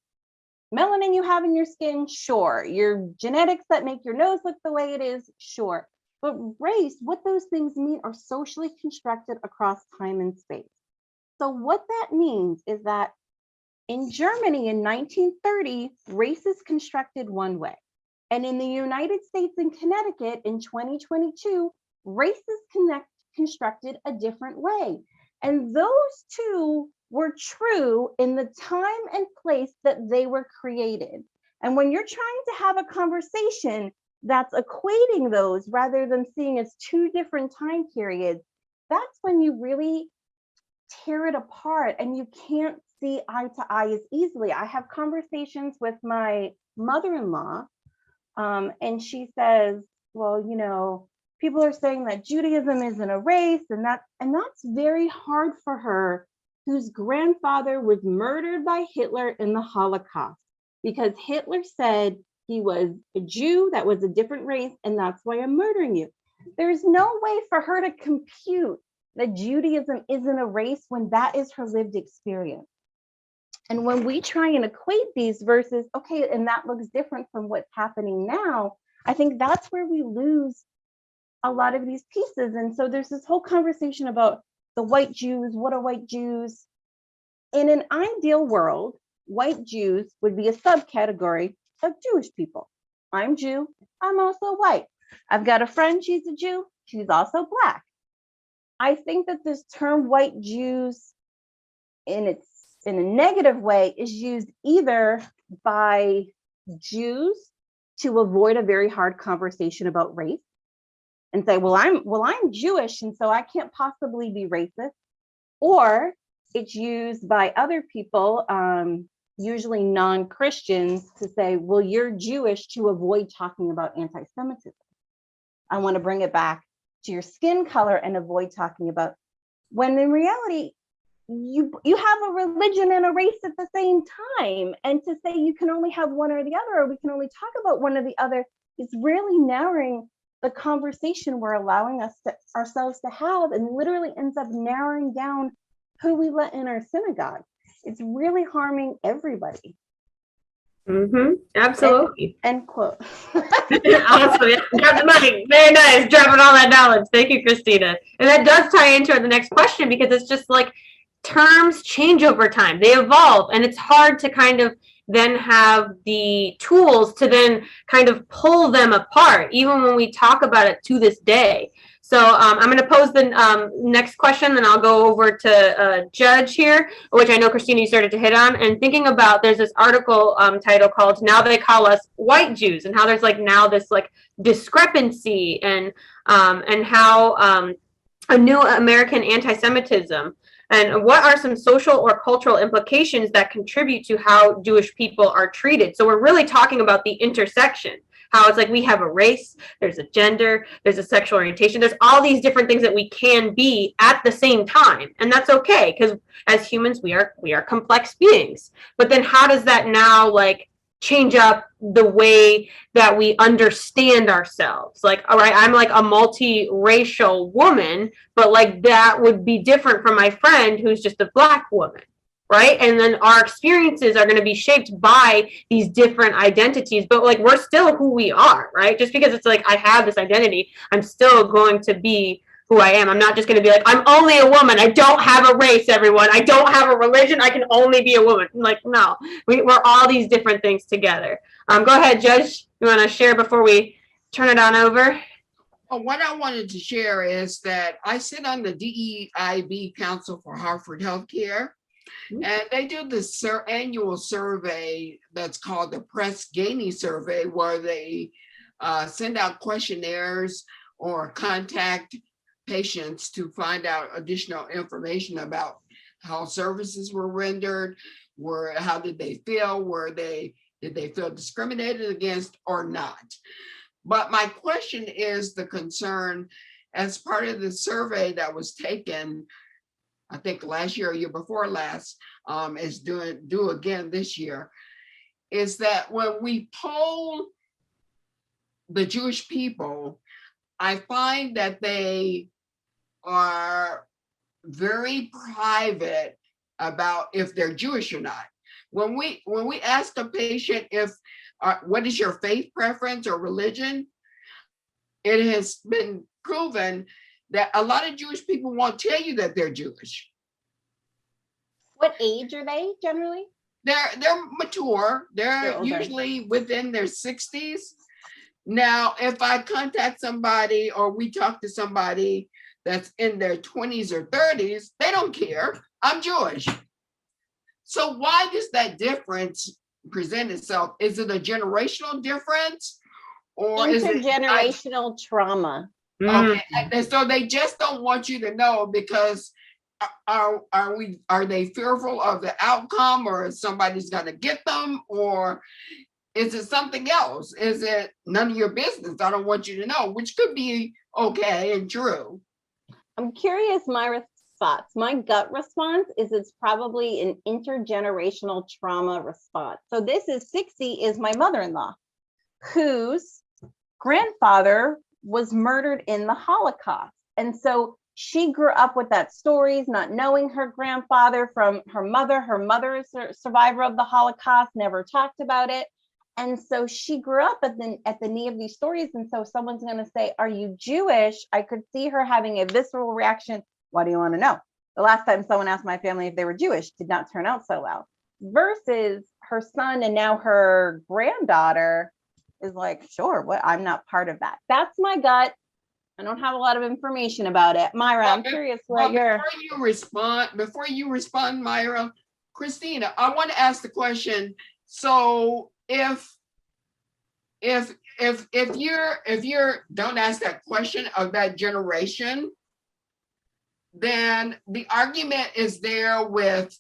melanin you have in your skin, sure. Your genetics that make your nose look the way it is, sure. But race, what those things mean are socially constructed across time and space. So what that means is that in Germany in 1930, race is constructed one way. And in the United States and Connecticut in 2022, race is constructed a different way. And those two were true in the time and place that they were created. And when you're trying to have a conversation that's equating those rather than seeing as two different time periods, that's when you really tear it apart and you can't see eye to eye as easily. I have conversations with my mother-in-law, and she says, well, you know, people are saying that Judaism isn't a race, and that's very hard for her, whose grandfather was murdered by Hitler in the Holocaust, because Hitler said he was a Jew that was a different race, and that's why I'm murdering you. There's no way for her to compute that Judaism isn't a race when that is her lived experience. And when we try and equate these versus, okay, and that looks different from what's happening now, I think that's where we lose a lot of these pieces. And so there's this whole conversation about the white Jews. What are white Jews? In an ideal world, white Jews would be a subcategory of Jewish people. I'm Jew, I'm also white. I've got a friend, she's a Jew, she's also Black. I think that this term white Jews in a negative way is used either by Jews to avoid a very hard conversation about race and say, well, I'm Jewish, and so I can't possibly be racist. Or it's used by other people, usually non-Christians, to say, well, you're Jewish, to avoid talking about anti-Semitism. I want to bring it back to your skin color and avoid talking about, when in reality, you have a religion and a race at the same time. And to say you can only have one or the other, or we can only talk about one or the other, is really narrowing the conversation we're allowing ourselves to have, and literally ends up narrowing down who we let in our synagogue. It's really harming everybody. Mm-hmm. Absolutely. End quote. Awesome. Yeah, drop the mic. Very nice. Dropping all that knowledge. Thank you, Christina. And that does tie into the next question, because it's just like terms change over time. They evolve, and it's hard to kind of then have the tools to then kind of pull them apart, even when we talk about it to this day. So I'm going to pose the next question, then I'll go over to Judge here, which I know, Christina, you started to hit on. And thinking about, there's this article title called "Now They Call Us White Jews," and how there's like now this like discrepancy and how a new American anti-Semitism And what are some social or cultural implications that contribute to how Jewish people are treated? So we're really talking about the intersection, how it's like we have a race, there's a gender, there's a sexual orientation, there's all these different things that we can be at the same time. And that's okay, because as humans, we are complex beings. But then how does that now like change up the way that we understand ourselves? Like, all right, I'm like a multiracial woman, but like that would be different from my friend who's just a Black woman, right? And then our experiences are going to be shaped by these different identities, but like we're still who we are, right? Just because it's like I have this identity, I'm still going to be who I am. I'm not just going to be like, I'm only a woman. I don't have a race, everyone. I don't have a religion. I can only be a woman. I'm like, no, we're all these different things together. Go ahead, Judge. You want to share before we turn it on over? Well, what I wanted to share is that I sit on the DEIB Council for Hartford Healthcare, and they do this annual survey that's called the Press Ganey Survey, where they send out questionnaires or contact patients to find out additional information about how services were rendered, how did they feel, did they feel discriminated against or not. But my question is the concern as part of the survey that was taken, I think last year or year before last, is due again this year, is that when we poll the Jewish people, I find that they are very private about if they're Jewish or not. When we ask a patient what is your faith preference or religion, it has been proven that a lot of Jewish people won't tell you that they're Jewish. What age are they generally? They're mature. They're usually within their 60s. Now, if I contact somebody or we talk to somebody that's in their 20s or 30s, they don't care. I'm Jewish. So why does that difference present itself? Is it a generational difference? Or is it intergenerational trauma? Okay, and so they just don't want you to know because are they fearful of the outcome, or is somebody's gonna get them, or is it something else? Is it none of your business? I don't want you to know, which could be okay and true. I'm curious, my thoughts. My gut response is it's probably an intergenerational trauma response. So this is 60 is my mother-in-law, whose grandfather was murdered in the Holocaust. And so she grew up with that stories, not knowing her grandfather from her mother. Her mother is a survivor of the Holocaust, never talked about it. And so she grew up at the knee of these stories. And so someone's going to say, are you Jewish? I could see her having a visceral reaction. Why do you want to know? The last time someone asked my family if they were Jewish did not turn out so well. Versus her son and now her granddaughter is like, sure, what? I'm not part of that. That's my gut. I don't have a lot of information about it. Myra, I'm curious what Before you respond, Myra, Christina, I want to ask the question. So if you're don't ask that question of that generation, then the argument is there with,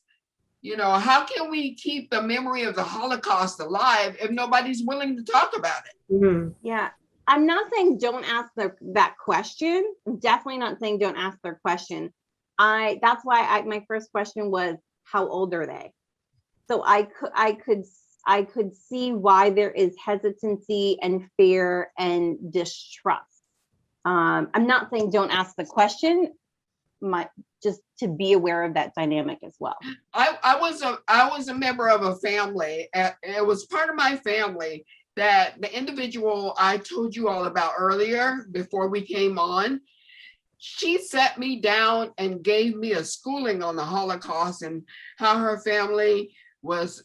how can we keep the memory of the Holocaust alive if nobody's willing to talk about it? Mm-hmm. Yeah, I'm not saying don't ask that question. I'm definitely not saying don't ask their question. That's why my first question was, how old are they? So I could see why there is hesitancy and fear and distrust. I'm not saying don't ask the question, just to be aware of that dynamic as well. I was a member of a family, and it was part of my family that the individual I told you all about earlier before we came on, she sat me down and gave me a schooling on the Holocaust and how her family was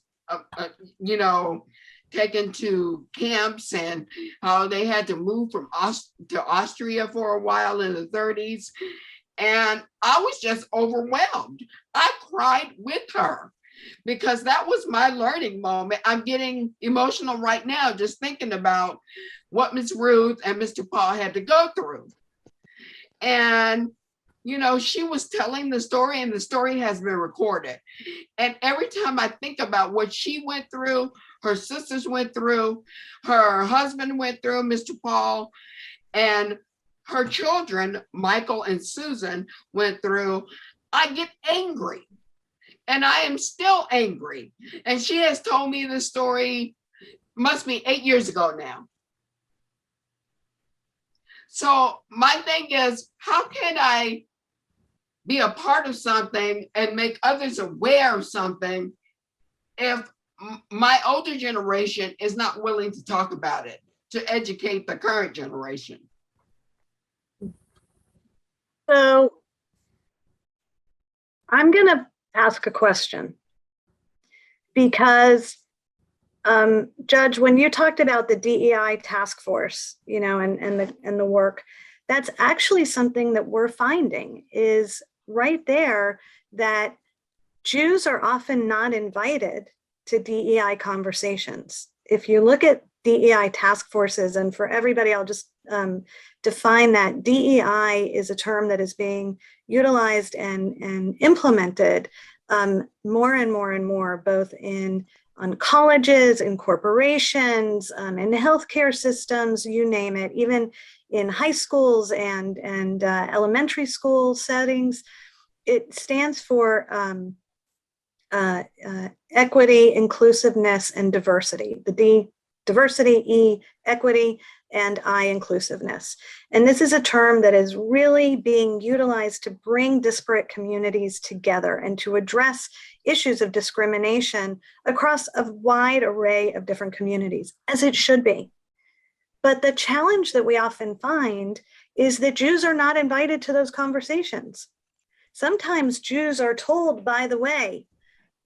taken to camps and how they had to move to Austria for a while in the 30s. And I was just overwhelmed. I cried with her because that was my learning moment. I'm getting emotional right now just thinking about what Miss Ruth and Mr. Paul had to go through. And you know, she was telling the story and the story has been recorded. And every time I think about what she went through, her sisters went through, her husband went through, Mr. Paul, and her children, Michael and Susan, went through, I get angry. And I am still angry. And she has told me this story, must be 8 years ago now. So my thing is, how can I be a part of something and make others aware of something if my older generation is not willing to talk about it, to educate the current generation? So I'm going to ask a question because Judge, when you talked about the DEI task force, you know, and the work, that's actually something that we're finding is right there, that Jews are often not invited to DEI conversations. If you look at DEI task forces, and for everybody, I'll just define that DEI is a term that is being utilized and implemented more and more and more, both on colleges, in corporations, in the healthcare systems, you name it, even in high schools and elementary school settings. It stands for equity, inclusiveness, and diversity. The D, diversity, E, equity, and I, inclusiveness. And this is a term that is really being utilized to bring disparate communities together and to address issues of discrimination across a wide array of different communities, as it should be. But the challenge that we often find is that Jews are not invited to those conversations. Sometimes Jews are told, by the way,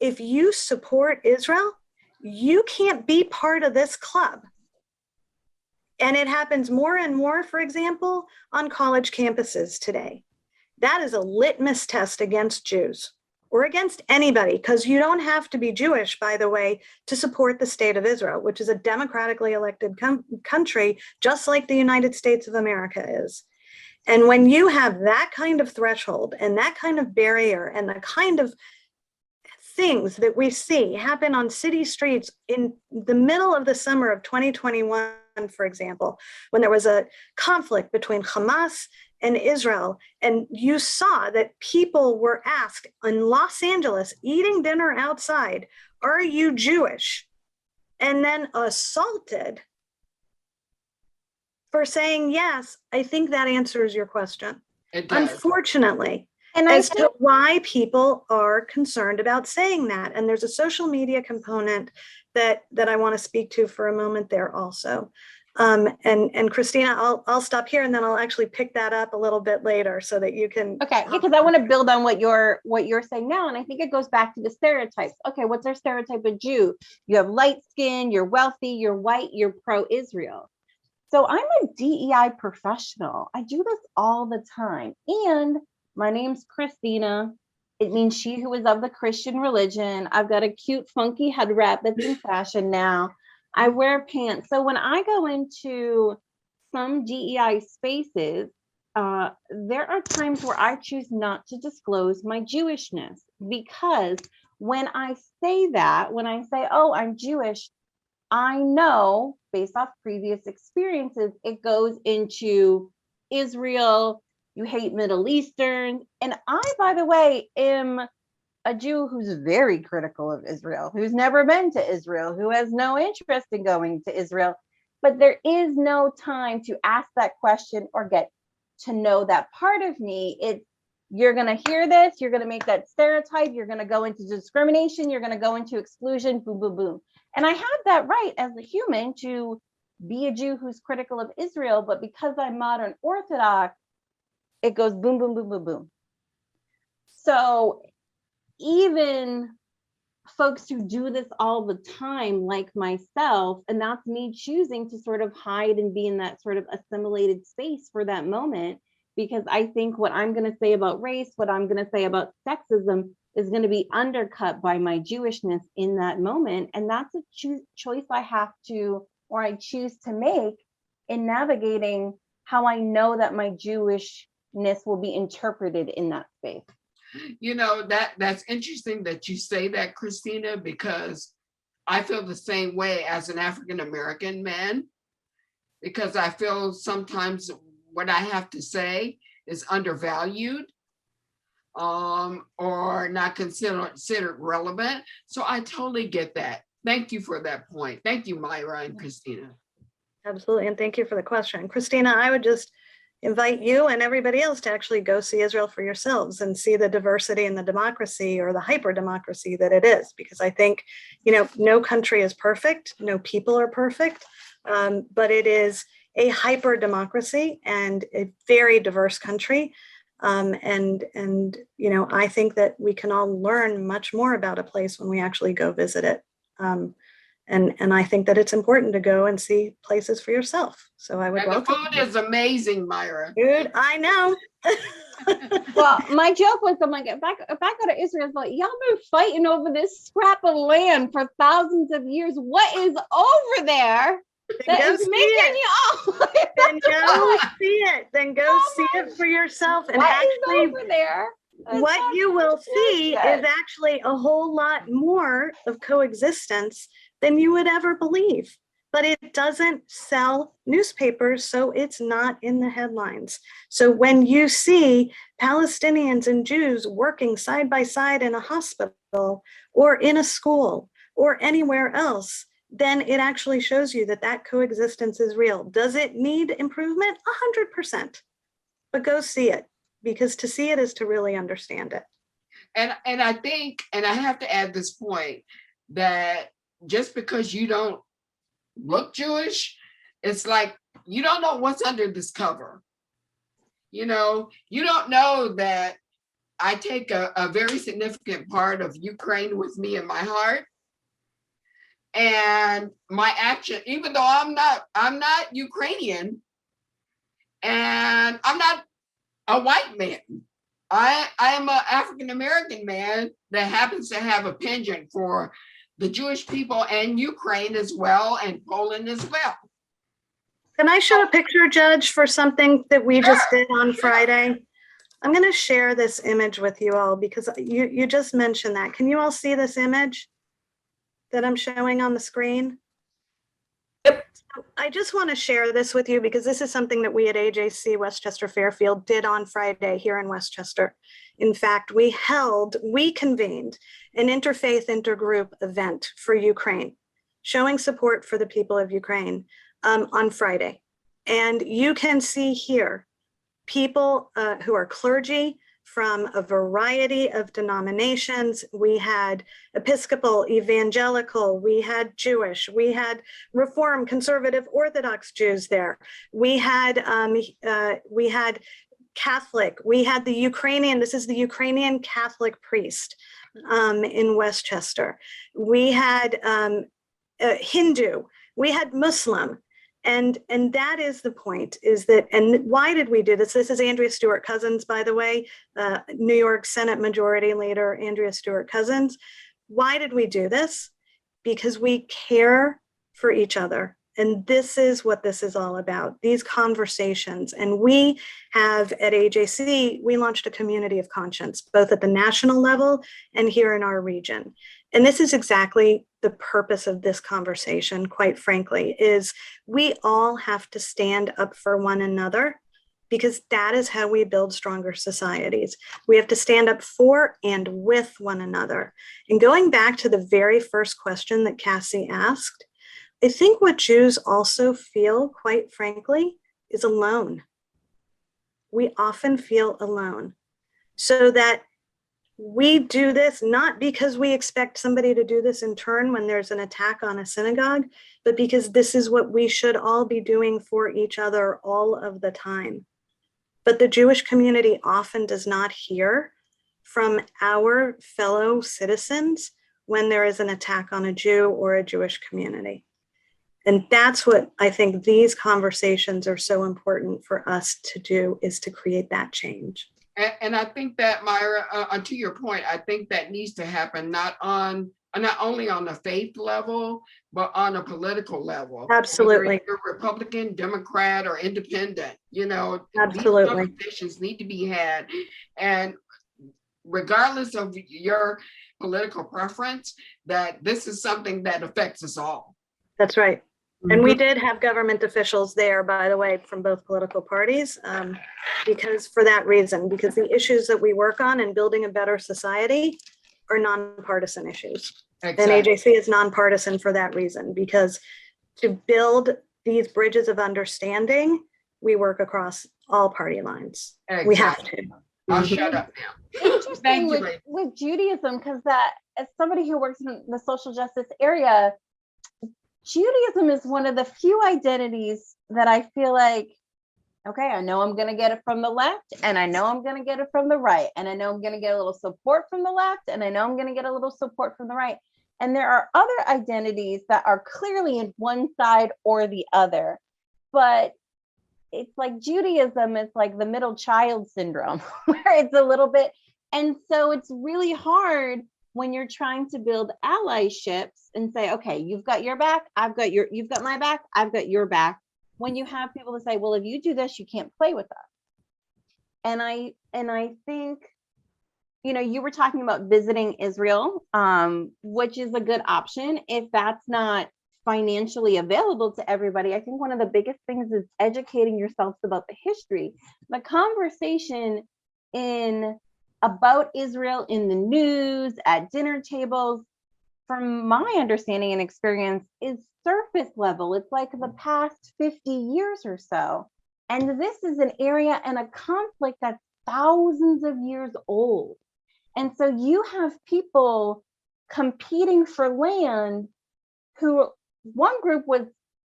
if you support Israel, you can't be part of this club. And it happens more and more, for example, on college campuses today. That is a litmus test against Jews or against anybody, because you don't have to be Jewish, by the way, to support the state of Israel, which is a democratically elected country, just like the United States of America is. And when you have that kind of threshold and that kind of barrier and the kind of things that we see happen on city streets in the middle of the summer of 2021, for example, when there was a conflict between Hamas and Israel, and you saw that people were asked in Los Angeles, eating dinner outside, are you Jewish? And then assaulted for saying yes. I think that answers your question. Unfortunately. And as to why people are concerned about saying that. And there's a social media component that I want to speak to for a moment there also. And Christina, I'll stop here and then I'll actually pick that up a little bit later so that you can. Okay, because I want to build on what you're saying now. And I think it goes back to the stereotypes. Okay, what's our stereotype of Jew? You have light skin, you're wealthy, you're white, you're pro-Israel. So I'm a DEI professional. I do this all the time. And my name's Christina. It means she who is of the Christian religion. I've got a cute, funky head wrap that's in fashion now. I wear pants. So when I go into some DEI spaces, there are times where I choose not to disclose my Jewishness, because when I say that, when I say, oh, I'm Jewish, I know based off previous experiences, it goes into Israel, you hate Middle Eastern. And I, by the way, am a Jew who's very critical of Israel, who's never been to Israel, who has no interest in going to Israel. But there is no time to ask that question or get to know that part of me. It's, you're going to hear this, you're going to make that stereotype, you're going to go into discrimination, you're going to go into exclusion, boom, boom, boom. And I have that right as a human to be a Jew who's critical of Israel, but because I'm modern Orthodox, it goes boom, boom, boom, boom, boom. So even folks who do this all the time, like myself, and that's me choosing to sort of hide and be in that sort of assimilated space for that moment, because I think what I'm going to say about race, what I'm going to say about sexism is going to be undercut by my Jewishness in that moment. And that's a choice I have to, or I choose to make in navigating how I know that my Jewish will be interpreted in that space. You know, that's interesting that you say that, Christina, because I feel the same way as an African-American man, because I feel sometimes what I have to say is undervalued or not considered relevant. So I totally get that. Thank you for that point. Thank you, Myra and Christina. Absolutely, and thank you for the question. Christina, I would just invite you and everybody else to actually go see Israel for yourselves and see the diversity and the democracy, or the hyper democracy that it is, because I think, you know, no country is perfect, no people are perfect, but it is a hyper democracy and a very diverse country. And you know, I think that we can all learn much more about a place when we actually go visit it. And I think that it's important to go and see places for yourself. So I would And the welcome food is amazing, Myra. Dude, I know. Well, my joke was, I'm like, if I go to Israel, it's like, y'all been fighting over this scrap of land for thousands of years. What is over there that is making y'all? Then go see it. Then go see it for yourself. And what actually, is over there? what you will see is actually a whole lot more of coexistence than you would ever believe. But it doesn't sell newspapers, so it's not in the headlines. So when you see Palestinians and Jews working side by side in a hospital or in a school or anywhere else, then it actually shows you that that coexistence is real. Does it need improvement? 100%. But go see it, because to see it is to really understand it. And I think, and I have to add this point, that just because you don't look Jewish, it's like you don't know what's under this cover. You know, you don't know that I take a very significant part of Ukraine with me in my heart. And my action, even though I'm not Ukrainian, and I'm not a white man. I am an African-American man that happens to have a penchant for the Jewish people and Ukraine as well, and Poland as well. Can I show a picture, Judge, for something that we just did on Friday? I'm going to share this image with you all because you just mentioned that. Can you all see this image that I'm showing on the screen? Yep. So I just want to share this with you because this is something that we at AJC Westchester Fairfield did on Friday here in Westchester. In fact, we convened an interfaith intergroup event for Ukraine, showing support for the people of Ukraine on Friday. And you can see here people who are clergy from a variety of denominations. We had Episcopal, Evangelical, we had Jewish, we had Reform, Conservative, Orthodox Jews there. We had Catholic, we had the Ukrainian, this is the Ukrainian Catholic priest in Westchester. We had Hindu, we had Muslim. And that is the point, is that, and why did we do this? This is Andrea Stewart Cousins, by the way, New York Senate Majority Leader Andrea Stewart Cousins. Why did we do this? Because we care for each other. And this is what this is all about, these conversations. And we have at AJC, we launched a community of conscience, both at the national level and here in our region. And this is exactly the purpose of this conversation, quite frankly, is we all have to stand up for one another, because that is how we build stronger societies. We have to stand up for and with one another. And going back to the very first question that Cassie asked, I think what Jews also feel, quite frankly, is alone. We often feel alone. So that we do this not because we expect somebody to do this in turn when there's an attack on a synagogue, but because this is what we should all be doing for each other all of the time. But the Jewish community often does not hear from our fellow citizens when there is an attack on a Jew or a Jewish community. And that's what I think these conversations are so important for us to do, is to create that change. And I think that, Myra, to your point, I think that needs to happen not only on the faith level, but on a political level. Absolutely. Whether you're Republican, Democrat, or independent, Absolutely. these conversations need to be had. And regardless of your political preference, that this is something that affects us all. That's right. And we did have government officials there, by the way, from both political parties, because for that reason, because the issues that we work on in building a better society are nonpartisan issues. Exactly. And AJC is nonpartisan for that reason, because to build these bridges of understanding, we work across all party lines. Exactly. We have to. I'll shut up now. Interesting with Judaism, because that, as somebody who works in the social justice area, Judaism is one of the few identities that I feel like, okay, I know I'm going to get it from the left, and I know I'm going to get it from the right, and I know I'm going to get a little support from the left, and I know I'm going to get a little support from the right. And there are other identities that are clearly in one side or the other, but it's like Judaism is like the middle child syndrome, where it's a little bit, and so it's really hard when you're trying to build allyships and say, okay, you've got your back, you've got my back, I've got your back. When you have people to say, well, if you do this, you can't play with us. And I think, you were talking about visiting Israel, which is a good option if that's not financially available to everybody. I think one of the biggest things is educating yourselves about the history. The conversation about Israel in the news, at dinner tables, from my understanding and experience, is surface level. It's like the past 50 years or so. And this is an area and a conflict that's thousands of years old. And so you have people competing for land who, one group was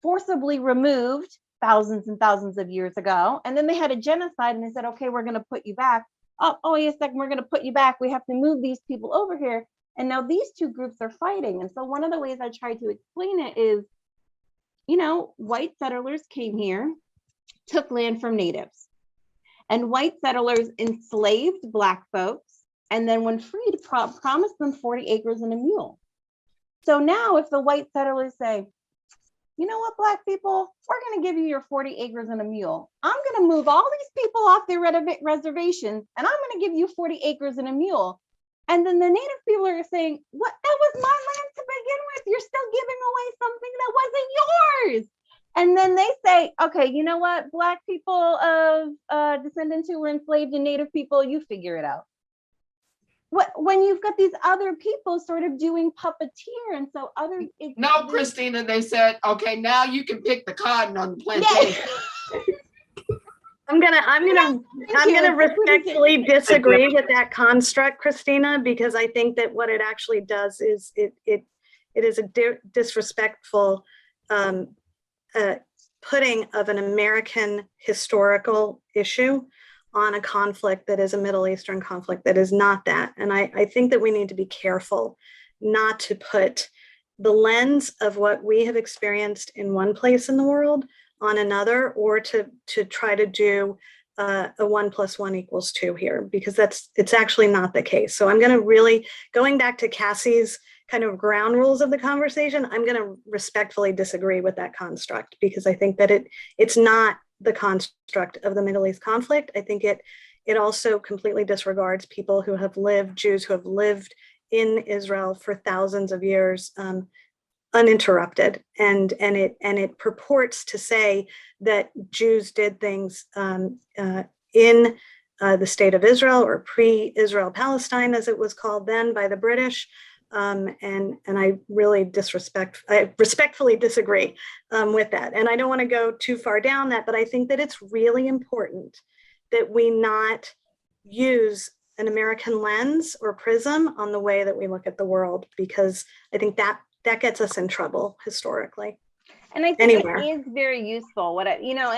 forcibly removed thousands and thousands of years ago, and then they had a genocide and they said, okay, we're going to put you back. Oh, wait a second, we're going to put you back. We have to move these people over here. And now these two groups are fighting. And so one of the ways I try to explain it is, white settlers came here, took land from natives, and white settlers enslaved Black folks, and then when freed, promised them 40 acres and a mule. So now if the white settlers say, you know what, Black people, we're going to give you your 40 acres and a mule. I'm going to move all these people off their reservations, and I'm going to give you 40 acres and a mule. And then the native people are saying, what? That was my land to begin with. You're still giving away something that wasn't yours. And then they say, okay, you know what? Black people of descendants who were enslaved and native people, you figure it out. When you've got these other people sort of doing puppeteer, and so other Christina, they said, okay, now you can pick the cotton on the plantation. Yeah. I'm gonna respectfully disagree with that construct, Christina, because I think that what it actually does is it is a disrespectful putting of an American historical issue on a conflict that is a Middle Eastern conflict that is not that. And I think that we need to be careful not to put the lens of what we have experienced in one place in the world on another, or to try to do a 1 + 1 = 2 here, because it's actually not the case. So I'm going to really, going back to Cassie's kind of ground rules of the conversation, I'm going to respectfully disagree with that construct, because I think that it's not the construct of the Middle East conflict. I think it also completely disregards people who have lived, Jews who have lived in Israel for thousands of years, uninterrupted, and it purports to say that Jews did things in the state of Israel, or pre-Israel Palestine, as it was called then by the British, and I really respectfully disagree with that. And I don't want to go too far down that, but I think that it's really important that we not use an American lens or prism on the way that we look at the world, because I think that gets us in trouble historically. And I think it is very useful. And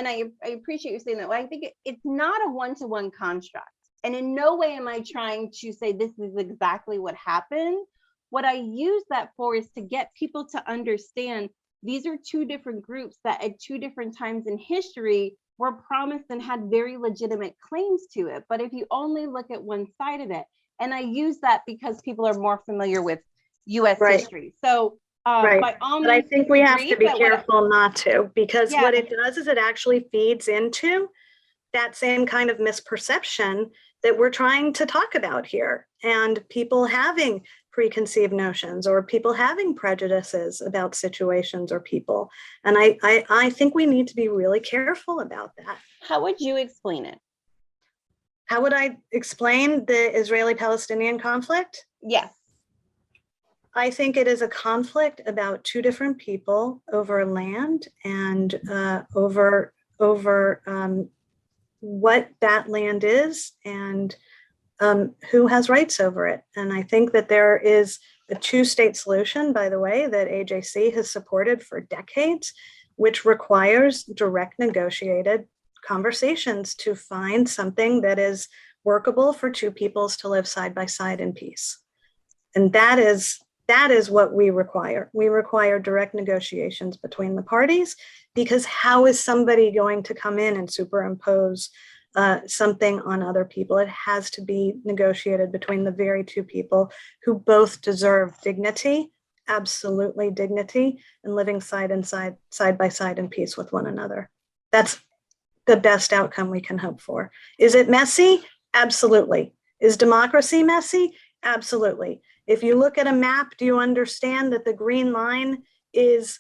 I appreciate you saying that. I think it's not a one-to-one construct. And in no way am I trying to say this is exactly what happened. What I use that for is to get people to understand these are two different groups that at two different times in history were promised and had very legitimate claims to it. But if you only look at one side of it, and I use that because people are more familiar with US history. So by all means, but I think we have to be but careful not to, because what it does is it actually feeds into that same kind of misperception that we're trying to talk about here, and people having preconceived notions or people having prejudices about situations or people. And I think we need to be really careful about that. How would you explain it? How would I explain the Israeli-Palestinian conflict? Yes. I think it is a conflict about two different people over land and over what that land is and who has rights over it. And I think that there is a two-state solution, by the way, that AJC has supported for decades, which requires direct negotiated conversations to find something that is workable for two peoples to live side by side in peace. And that is what we require. We require direct negotiations between the parties, because how is somebody going to come in and superimpose something on other people? It has to be negotiated between the very two people who both deserve dignity, absolutely dignity, and living side by side in peace with one another. That's the best outcome we can hope for. Is it messy? Absolutely. Is democracy messy? Absolutely. If you look at a map, do you understand that the green line is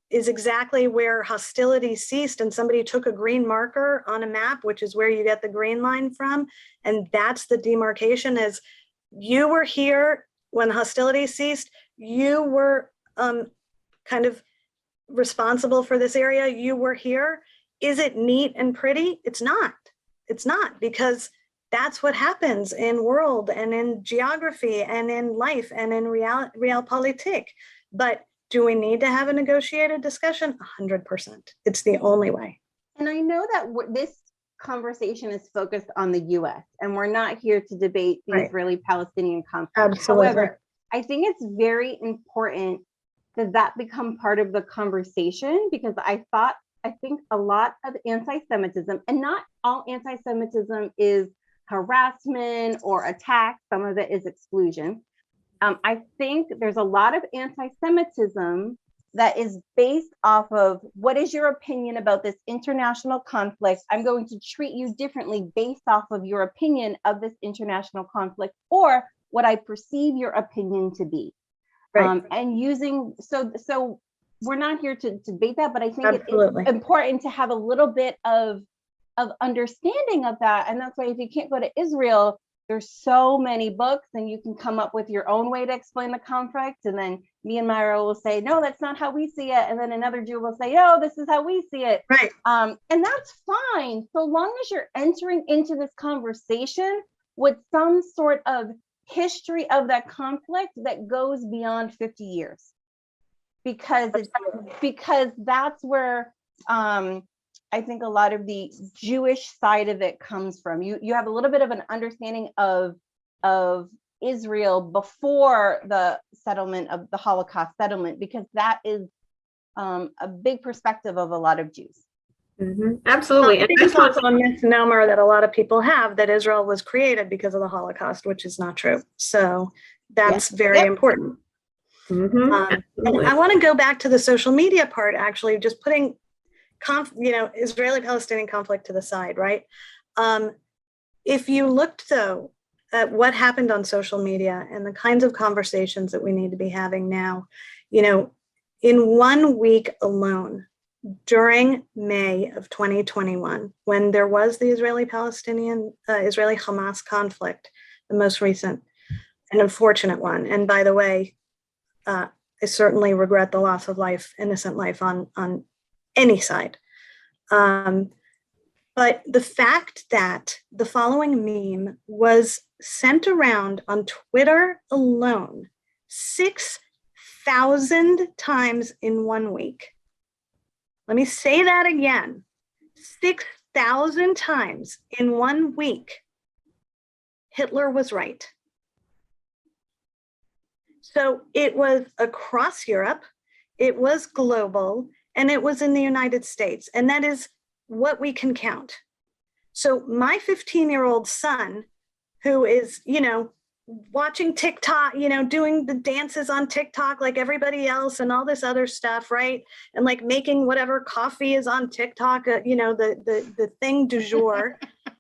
exactly where hostilities ceased, and somebody took a green marker on a map, which is where you get the green line from, and that's the demarcation. As you were here when hostilities ceased, you were kind of responsible for this area, you were here. Is it neat and pretty? It's not. It's not, because that's what happens in world and in geography and in life and in realpolitik. But do we need to have a negotiated discussion? 100%. It's the only way. And I know that this conversation is focused on the US, and we're not here to debate the Israeli-Palestinian conflict. Absolutely. However, I think it's very important that become part of the conversation, because I think a lot of anti-Semitism, and not all anti-Semitism is harassment or attack, some of it is exclusion. I think there's a lot of anti-Semitism that is based off of, what is your opinion about this international conflict? I'm going to treat you differently based off of your opinion of this international conflict, or what I perceive your opinion to be. And using, so we're not here to debate that, but I think it is important to have a little bit of understanding of that. And that's why if you can't go to Israel, there's so many books, and you can come up with your own way to explain the conflict. And then me and Myra will say, no, that's not how we see it. And then another Jew will say, no, this is how we see it. And that's fine, so long as you're entering into this conversation with some sort of history of that conflict that goes beyond 50 years. Because that's where I think a lot of the Jewish side of it comes from. You have a little bit of an understanding of Israel before the settlement of the Holocaust settlement, because that is a big perspective of a lot of Jews. Absolutely. I think it's also a misnomer that a lot of people have, that Israel was created because of the Holocaust, which is not true. So that's very important. I want to go back to the social media part, actually, just putting Israeli-Palestinian conflict to the side, right? If you looked, though, at what happened on social media and the kinds of conversations that we need to be having now, in 1 week alone, during May of 2021, when there was the Israeli-Hamas conflict, the most recent and unfortunate one, and by the way, I certainly regret the loss of life, innocent life on any side. But the fact that the following meme was sent around on Twitter alone 6,000 times in 1 week. Let me say that again, 6,000 times in 1 week. Hitler was right. So it was across Europe, it was global, and it was in the United States. And that is what we can count. So my 15-year-old son, who is, watching TikTok, doing the dances on TikTok like everybody else and all this other stuff, right? And like making whatever coffee is on TikTok, the thing du jour,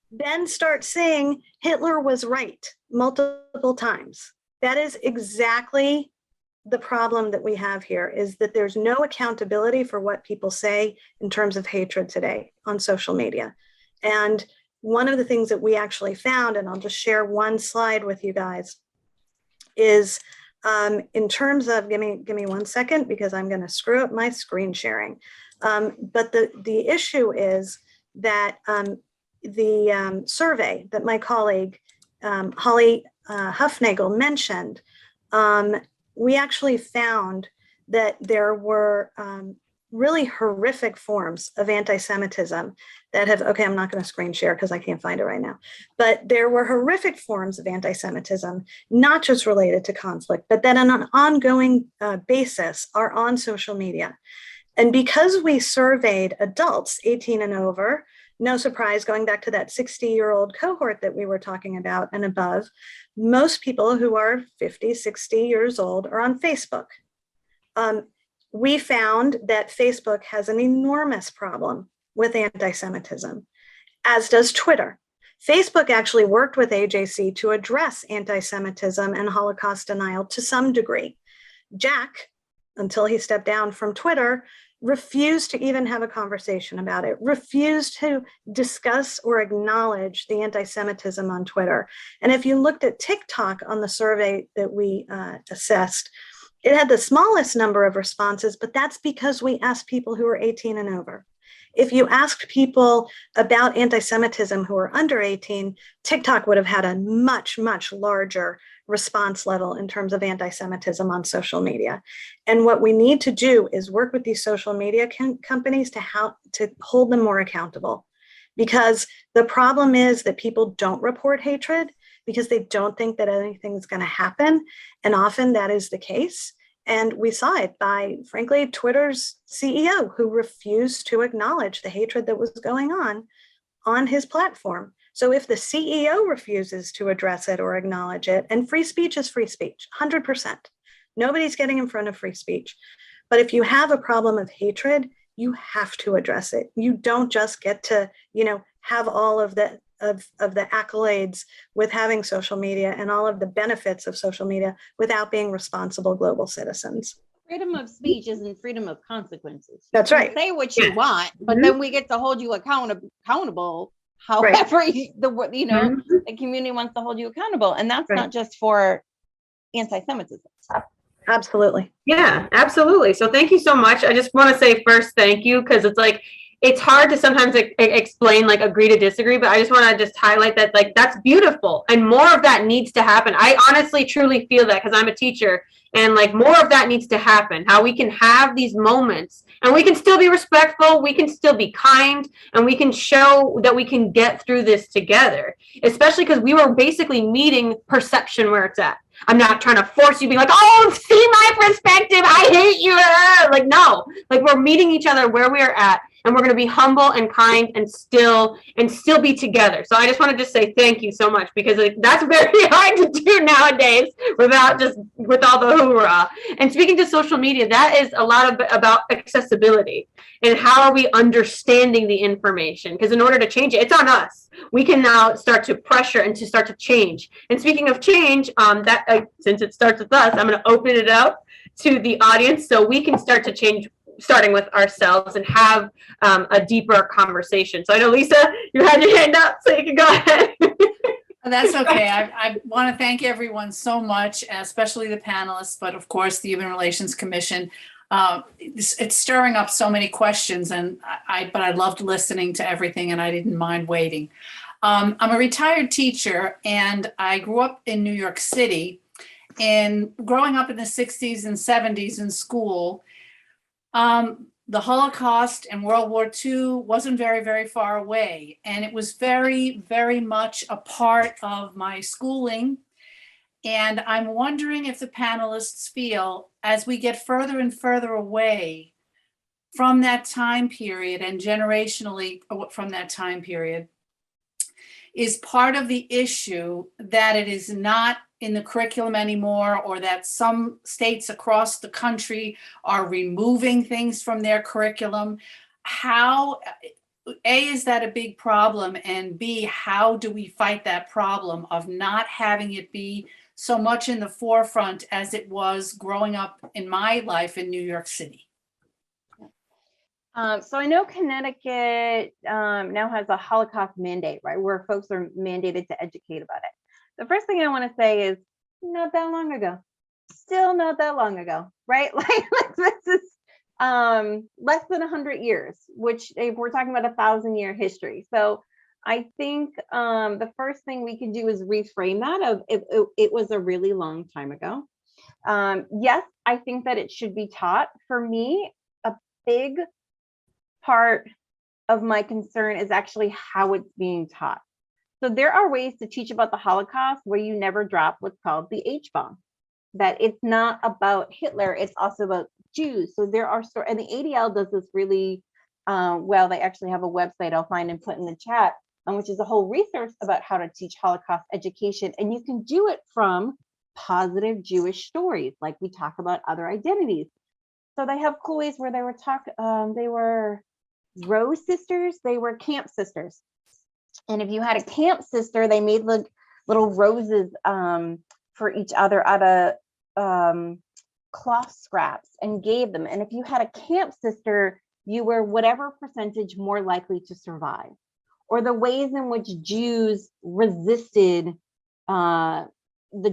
then start saying Hitler was right multiple times. That is exactly the problem that we have here, is that there's no accountability for what people say in terms of hatred today on social media. And one of the things that we actually found, and I'll just share one slide with you guys, is in terms of, give me 1 second because I'm going to screw up my screen sharing. But the issue is that the survey that my colleague Holly Huffnagel mentioned, we actually found that there were really horrific forms of anti-Semitism that have, okay, I'm not going to screen share because I can't find it right now, but there were horrific forms of anti-Semitism, not just related to conflict, but that on an ongoing basis are on social media. And because we surveyed adults 18 and over, no surprise, going back to that 60-year-old cohort that we were talking about and above, most people who are 50, 60 years old are on Facebook. We found that Facebook has an enormous problem with anti-Semitism, as does Twitter. Facebook actually worked with AJC to address anti-Semitism and Holocaust denial to some degree. Jack, until he stepped down from Twitter, refused to even have a conversation about it, refused to discuss or acknowledge the anti-Semitism on Twitter. And if you looked at TikTok on the survey that we assessed, it had the smallest number of responses, but that's because we asked people who are 18 and over. If you asked people about anti-Semitism who are under 18, TikTok would have had a much, much larger response level in terms of anti-Semitism on social media. And what we need to do is work with these social media companies to hold them more accountable. Because the problem is that people don't report hatred because they don't think that anything is going to happen. And often that is the case. And we saw it by, frankly, Twitter's CEO, who refused to acknowledge the hatred that was going on his platform. So if the CEO refuses to address it or acknowledge it, and free speech is free speech, 100%. Nobody's getting in front of free speech. But if you have a problem of hatred, you have to address it. You don't just get to, have all of the accolades with having social media and all of the benefits of social media without being responsible global citizens. Freedom of speech isn't freedom of consequences. That's right. Say what you want, but then we get to hold you accountable. However, the community wants to hold you accountable, and that's not just for anti-Semitism. Absolutely. Yeah, absolutely. So thank you so much. I just want to say first, thank you, because it's hard to sometimes explain, agree to disagree, but I just want to just highlight that, that's beautiful. And more of that needs to happen. I honestly, truly feel that because I'm a teacher, and more of that needs to happen. How we can have these moments and we can still be respectful, we can still be kind, and we can show that we can get through this together, especially because we were basically meeting perception where it's at. I'm not trying to force you to be like, oh, see my perspective, I hate you. No, we're meeting each other where we are at, and we're going to be humble and kind and still be together. So I just want to just say thank you so much, because that's very hard to do nowadays with all the hoorah. And speaking to social media, that is a lot about accessibility and how are we understanding the information, because in order to change it, it's on us. We can now start to pressure and to start to change. And speaking of change, since it starts with us, I'm going to open it up to the audience so we can start to change, starting with ourselves, and have a deeper conversation. So I know, Lisa, you had your hand up, so you can go ahead. That's okay. I want to thank everyone so much, especially the panelists, but of course the Human Relations Commission. It's stirring up so many questions, but I loved listening to everything, and I didn't mind waiting. I'm a retired teacher, and I grew up in New York City. And growing up in the 60s and 70s in school, the Holocaust and World War II wasn't very, very far away. And it was very, very much a part of my schooling. And I'm wondering if the panelists feel, as we get further and further away from that time period and generationally from that time period is part of the issue that it is not in the curriculum anymore, or that some states across the country are removing things from their curriculum. How, A, is that a big problem? And B, how do we fight that problem of not having it be so much in the forefront as it was growing up in my life in New York City? So I know Connecticut now has a Holocaust mandate, right, where folks are mandated to educate about it. The first thing I want to say is not that long ago, still not that long ago, right? Like this is less than 100 years, which if we're talking about 1,000-year history. So I think the first thing we can do is reframe that of it was a really long time ago. Yes, I think that it should be taught. For me, a big part of my concern is actually how it's being taught. So there are ways to teach about the Holocaust where you never drop what's called the H-bomb, that it's not about Hitler, it's also about Jews. So there are, and the ADL does this really well. They actually have a website I'll find and put in the chat, which is a whole resource about how to teach Holocaust education. And you can do it from positive Jewish stories, like we talk about other identities. So they have cool ways where they were Rose sisters, they were camp sisters. And if you had a camp sister, they made little roses for each other out of cloth scraps and gave them. And if you had a camp sister, you were whatever percentage more likely to survive. Or the ways in which Jews resisted the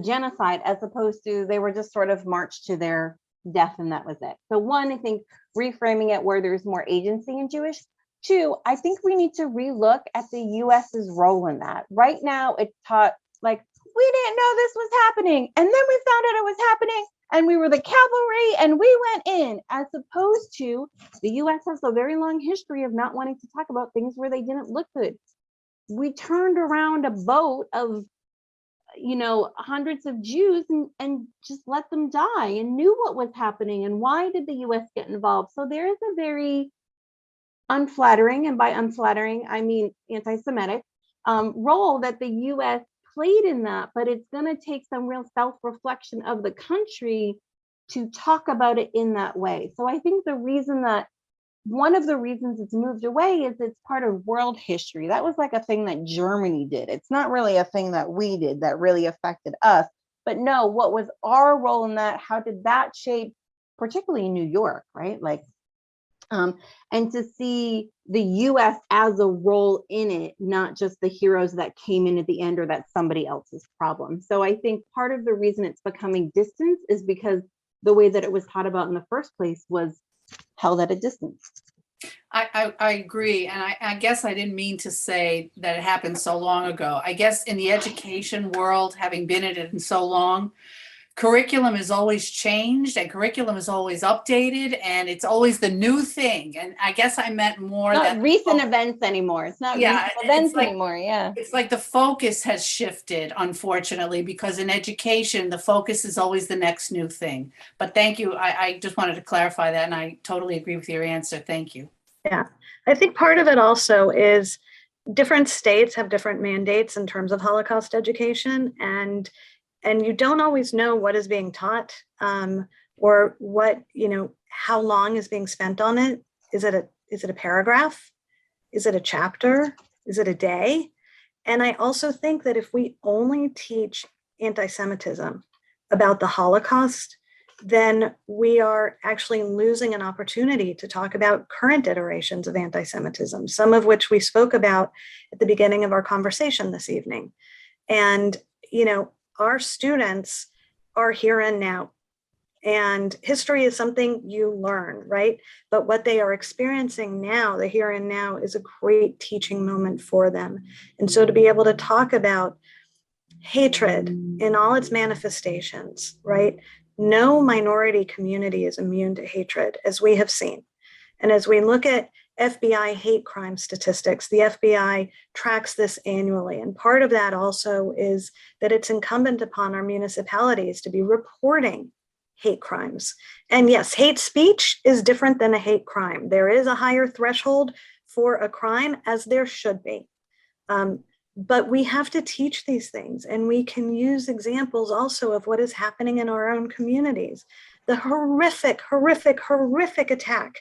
genocide, as opposed to they were just sort of marched to their death and that was it. So one, I think reframing it where there's more agency in Jewish. Two, I think we need to relook at the US's role in that. Right now, it's taught like, we didn't know this was happening. And then we found out it was happening and we were the cavalry and we went in, as opposed to the US has a very long history of not wanting to talk about things where they didn't look good. We turned around a boat of, hundreds of Jews and just let them die and knew what was happening. And why did the US get involved? So there is a very unflattering, and by unflattering, I mean anti-Semitic, role that the US played in that, but it's going to take some real self-reflection of the country to talk about it in that way. So I think one of the reasons it's moved away is it's part of world history. That was like a thing that Germany did. It's not really a thing that we did that really affected us. But no, what was our role in that? How did that shape, particularly in New York, right? Like, and to see the US as a role in it, not just the heroes that came in at the end or that's somebody else's problem. So I think part of the reason it's becoming distant is because the way that it was taught about in the first place was held at a distance. I agree. And I guess I didn't mean to say that it happened so long ago. I guess in the education world, having been in it so long, curriculum is always changed and curriculum is always updated and it's always the new thing. And I guess I meant more not recent events anymore. It's not recent events anymore. Yeah. It's like the focus has shifted, unfortunately, because in education, the focus is always the next new thing. But thank you. I just wanted to clarify that. And I totally agree with your answer. Thank you. Yeah, I think part of it also is different states have different mandates in terms of Holocaust education, and you don't always know what is being taught or what, how long is being spent on it. Is it a paragraph? Is it a chapter? Is it a day? And I also think that if we only teach anti-Semitism about the Holocaust, then we are actually losing an opportunity to talk about current iterations of anti-Semitism, some of which we spoke about at the beginning of our conversation this evening. And, our students are here and now. And history is something you learn, right? But what they are experiencing now, the here and now, is a great teaching moment for them. And so to be able to talk about hatred in all its manifestations, right? No minority community is immune to hatred, as we have seen. And as we look at FBI hate crime statistics, the FBI tracks this annually. And part of that also is that it's incumbent upon our municipalities to be reporting hate crimes. And yes, hate speech is different than a hate crime. There is a higher threshold for a crime, as there should be. But we have to teach these things, and we can use examples also of what is happening in our own communities. The horrific, horrific, horrific attack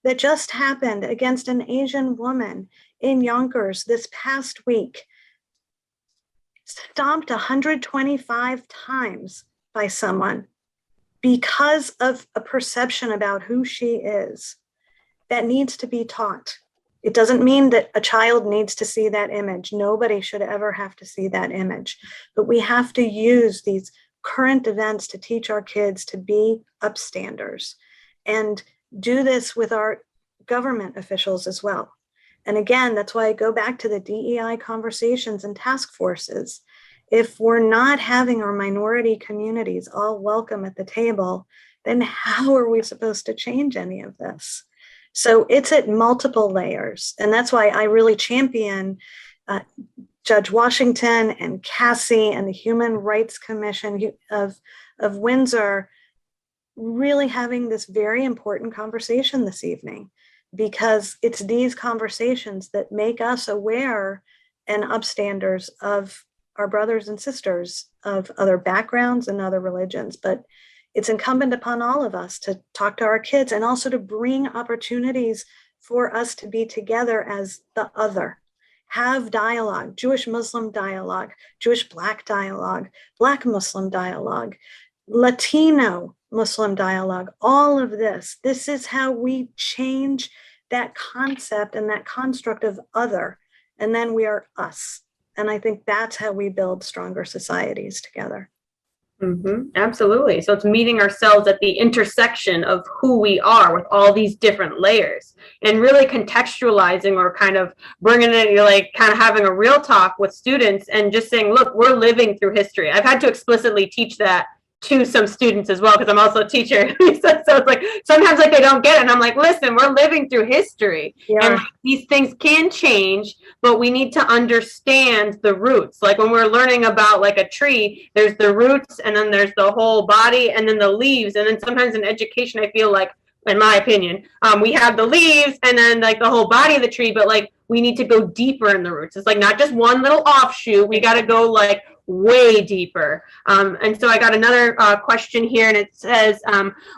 that just happened against an Asian woman in Yonkers this past week, stomped 125 times by someone because of a perception about who she is that needs to be taught. It doesn't mean that a child needs to see that image. Nobody should ever have to see that image. But we have to use these current events to teach our kids to be upstanders and do this with our government officials as well. And again, that's why I go back to the DEI conversations and task forces. If we're not having our minority communities all welcome at the table, then how are we supposed to change any of this? So it's at multiple layers. And that's why I really champion Judge Washington and Cassie and the Human Rights Commission of Windsor really having this very important conversation this evening, because it's these conversations that make us aware and upstanders of our brothers and sisters of other backgrounds and other religions. But it's incumbent upon all of us to talk to our kids and also to bring opportunities for us to be together as the other. Have dialogue, Jewish Muslim dialogue, Jewish Black dialogue, Black Muslim dialogue, Latino Muslim dialogue, all of this. This is how we change that concept and that construct of other, and then we are us. And I think that's how we build stronger societies together. Absolutely. So it's meeting ourselves at the intersection of who we are with all these different layers and really contextualizing or kind of bringing it, you're like kind of having a real talk with students and just saying, look, we're living through history. I've had to explicitly teach that to some students as well, because I'm also a teacher. So it's like sometimes like they don't get it, and I'm like, listen, we're living through history, and these things can change, but we need to understand the roots. Like when we're learning about like a tree, there's the roots, and then there's the whole body, and then the leaves. And then sometimes in education, I feel like, in my opinion, we have the leaves and then like the whole body of the tree, but like we need to go deeper in the roots. It's like not just one little offshoot. We got to go like way deeper. And so I got another question here, and it says,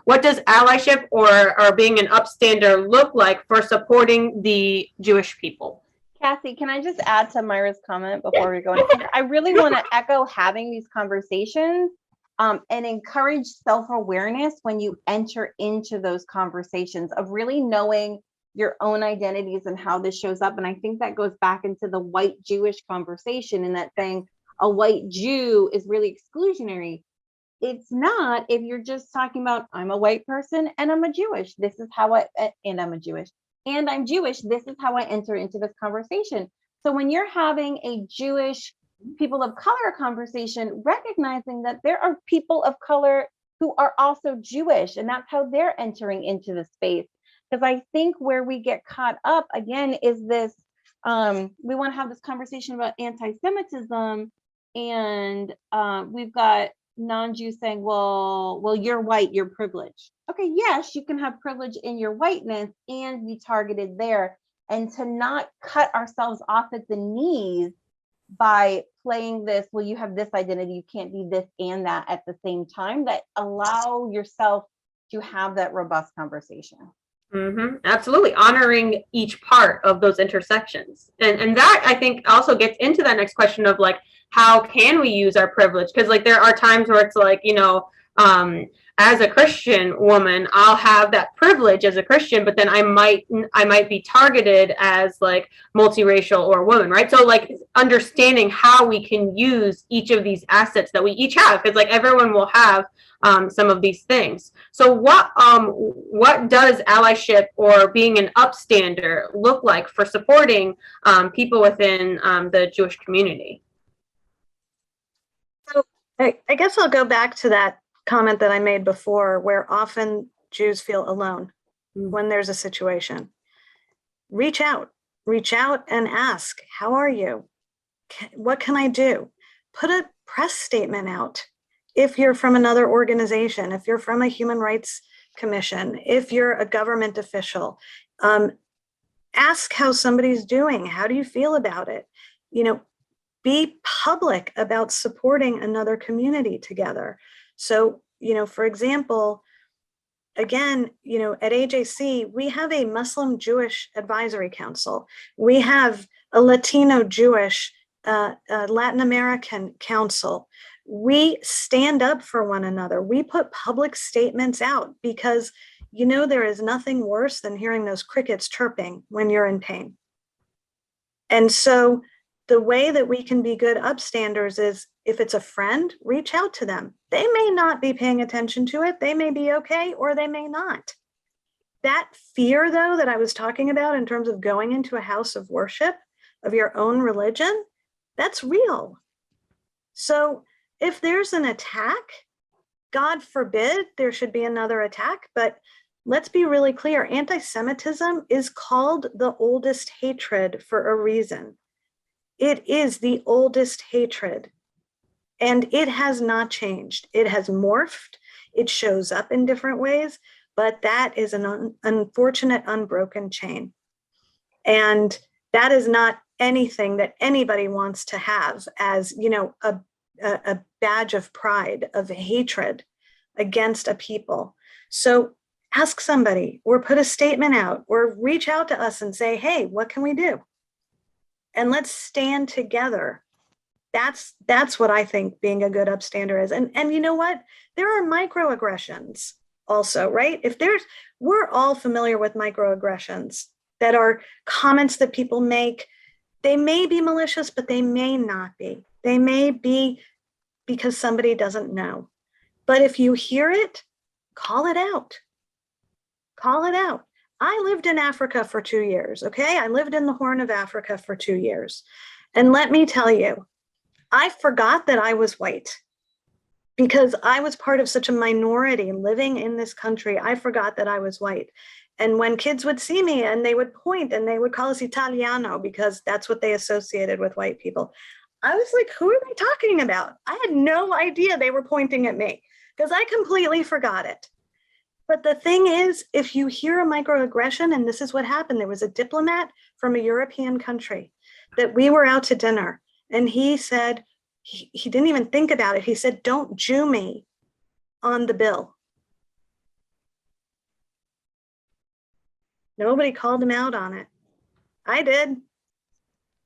what does allyship or being an upstander look like for supporting the Jewish people? Cassie, can I just add to Myra's comment before we go into I really want to echo having these conversations and encourage self-awareness when you enter into those conversations of really knowing your own identities and how this shows up. And I think that goes back into the white Jewish conversation, and that saying a white Jew is really exclusionary. It's not if you're just talking about, I'm a white person and I'm a Jewish. This is how and I'm a Jewish and I'm Jewish. This is how I enter into this conversation. So when you're having a Jewish people of color conversation, recognizing that there are people of color who are also Jewish, and that's how they're entering into the space. Because I think where we get caught up again is this, we want to have this conversation about anti-Semitism, and we've got non-Jews saying, well, you're white, you're privileged. Okay, yes, you can have privilege in your whiteness and be targeted there, and to not cut ourselves off at the knees by playing this, well, you have this identity, you can't be this and that at the same time, that allow yourself to have that robust conversation. Absolutely. Honoring each part of those intersections. And that I think also gets into that next question of like, how can we use our privilege? Because like there are times where it's like, you know, as a Christian woman, I'll have that privilege as a Christian, but then I might be targeted as like multiracial or a woman, right? So like understanding how we can use each of these assets that we each have, because like everyone will have some of these things. So what does allyship or being an upstander look like for supporting people within the Jewish community? So I guess I'll go back to that comment that I made before, where often Jews feel alone when there's a situation. Reach out and ask, how are you? What can I do? Put a press statement out if you're from another organization, if you're from a human rights commission, if you're a government official, ask how somebody's doing. How do you feel about it? You know, be public about supporting another community together. So, you know, for example, again, you know, at AJC, we have a Muslim Jewish advisory council. We have a Latino Jewish, Latin American council. We stand up for one another. We put public statements out because, you know, there is nothing worse than hearing those crickets chirping when you're in pain. And so the way that we can be good upstanders is, if it's a friend, reach out to them. They may not be paying attention to it. They may be okay, or they may not. That fear, though, that I was talking about in terms of going into a house of worship of your own religion, that's real. So if there's an attack, God forbid there should be another attack, but let's be really clear, anti-Semitism is called the oldest hatred for a reason. It is the oldest hatred, and it has not changed. It has morphed. It shows up in different ways, but that is an unfortunate unbroken chain. And that is not anything that anybody wants to have as, you know, a badge of pride, of hatred against a people. So ask somebody, or put a statement out, or reach out to us and say, hey, what can we do? And let's stand together. That's what I think being a good upstander is. And you know what? There are microaggressions also, right? We're all familiar with microaggressions that are comments that people make. They may be malicious, but they may not be. They may be because somebody doesn't know. But if you hear it, call it out. Call it out. I lived in Africa for 2 years, okay? I lived in the Horn of Africa for 2 years. And let me tell you, I forgot that I was white because I was part of such a minority living in this country. I forgot that I was white. And when kids would see me and they would point and they would call us Italiano because that's what they associated with white people, I was like, who are they talking about? I had no idea they were pointing at me because I completely forgot it. But the thing is, if you hear a microaggression, and this is what happened, there was a diplomat from a European country that we were out to dinner, and he said, he didn't even think about it. He said, don't Jew me on the bill. Nobody called him out on it. I did.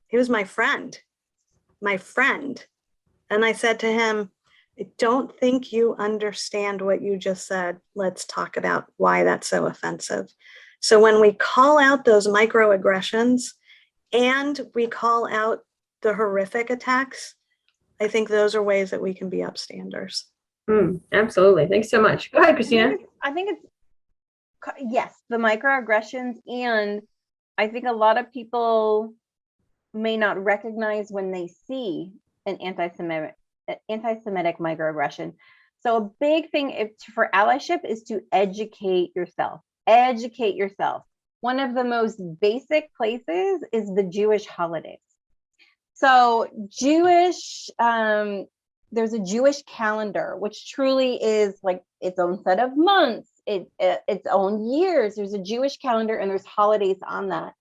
He was my friend. And I said to him, I don't think you understand what you just said. Let's talk about why that's so offensive. So when we call out those microaggressions and we call out the horrific attacks, I think those are ways that we can be upstanders. Absolutely. Thanks so much. Go ahead, Christina. I think it's, yes, the microaggressions. And I think a lot of people may not recognize when they see an anti-Semitic microaggression. So a big thing for allyship is to educate yourself. Educate yourself. One of the most basic places is the Jewish holidays. So there's a Jewish calendar, which truly is like its own set of months, its own years. There's a Jewish calendar and there's holidays on that.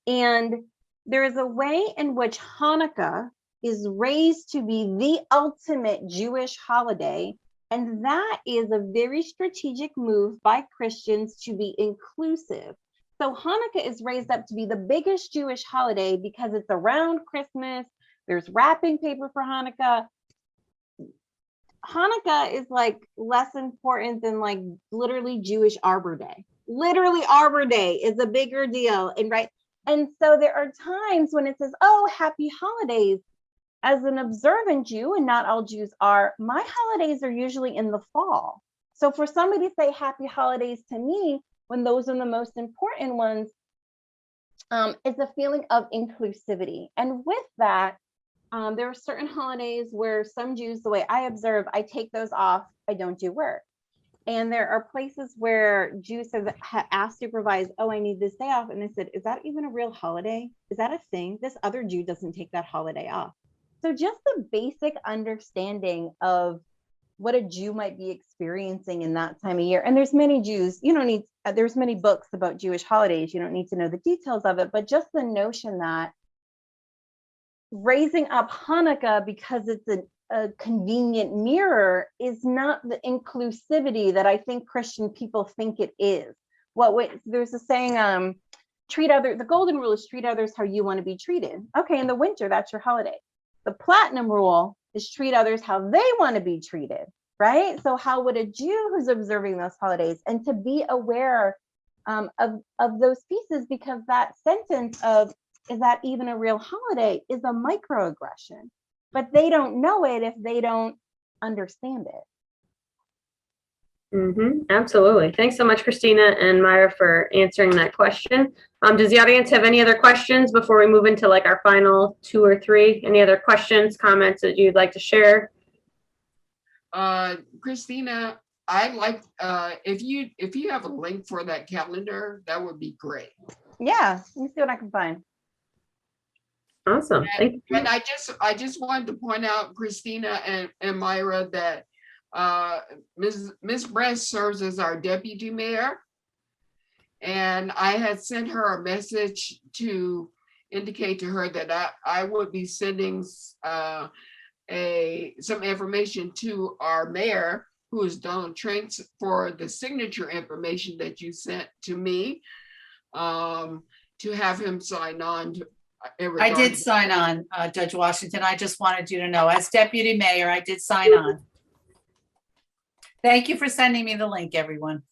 And there is a way in which Hanukkah is raised to be the ultimate Jewish holiday. And that is a very strategic move by Christians to be inclusive. So Hanukkah is raised up to be the biggest Jewish holiday because it's around Christmas. There's wrapping paper for Hanukkah. Hanukkah is like less important than like literally Jewish Arbor Day. Literally Arbor Day is a bigger deal. And so there are times when it says, oh, happy holidays. As an observant Jew, and not all Jews are, my holidays are usually in the fall. So for somebody to say happy holidays to me, when those are the most important ones, is a feeling of inclusivity. And with that, there are certain holidays where some Jews, the way I observe, I take those off, I don't do work. And there are places where Jews have asked supervise, oh, I need this day off. And they said, is that even a real holiday? Is that a thing? This other Jew doesn't take that holiday off. So just the basic understanding of what a Jew might be experiencing in that time of year. And there's many Jews, you don't need, there's many books about Jewish holidays. You don't need to know the details of it, but just the notion that raising up Hanukkah because it's a convenient mirror is not the inclusivity that I think Christian people think it is. There's a saying, the golden rule is treat others how you want to be treated. Okay, in the winter, that's your holiday. The platinum rule is treat others how they want to be treated, right? So how would a Jew who's observing those holidays, and to be aware of those pieces, because that sentence of, is that even a real holiday, is a microaggression, but they don't know it if they don't understand it. Absolutely. Thanks so much, Christina and Myra, for answering that question. Does the audience have any other questions before we move into like our final 2 or 3? Any other questions, comments that you'd like to share? Christina, I'd like if you have a link for that calendar, that would be great. Yeah, let me see what I can find. Awesome. Thank you. And I just wanted to point out, Christina and Myra, that Ms. Bress serves as our deputy mayor, and I had sent her a message to indicate to her that I would be sending some information to our mayor, who is Donald Trent, for the signature information that you sent to me, to have him sign on to. I did sign on, Judge Washington. I just wanted you to know, as deputy mayor, I did sign on. Thank you for sending me the link, everyone.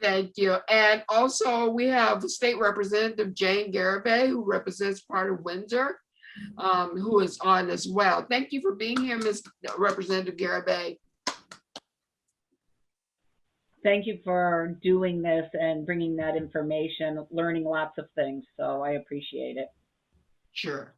Thank you. And also we have State Representative Jane Garibay, who represents part of Windsor, who is on as well. Thank you for being here, Ms. Representative Garibay. Thank you for doing this and bringing that information, learning lots of things. So I appreciate it. Sure.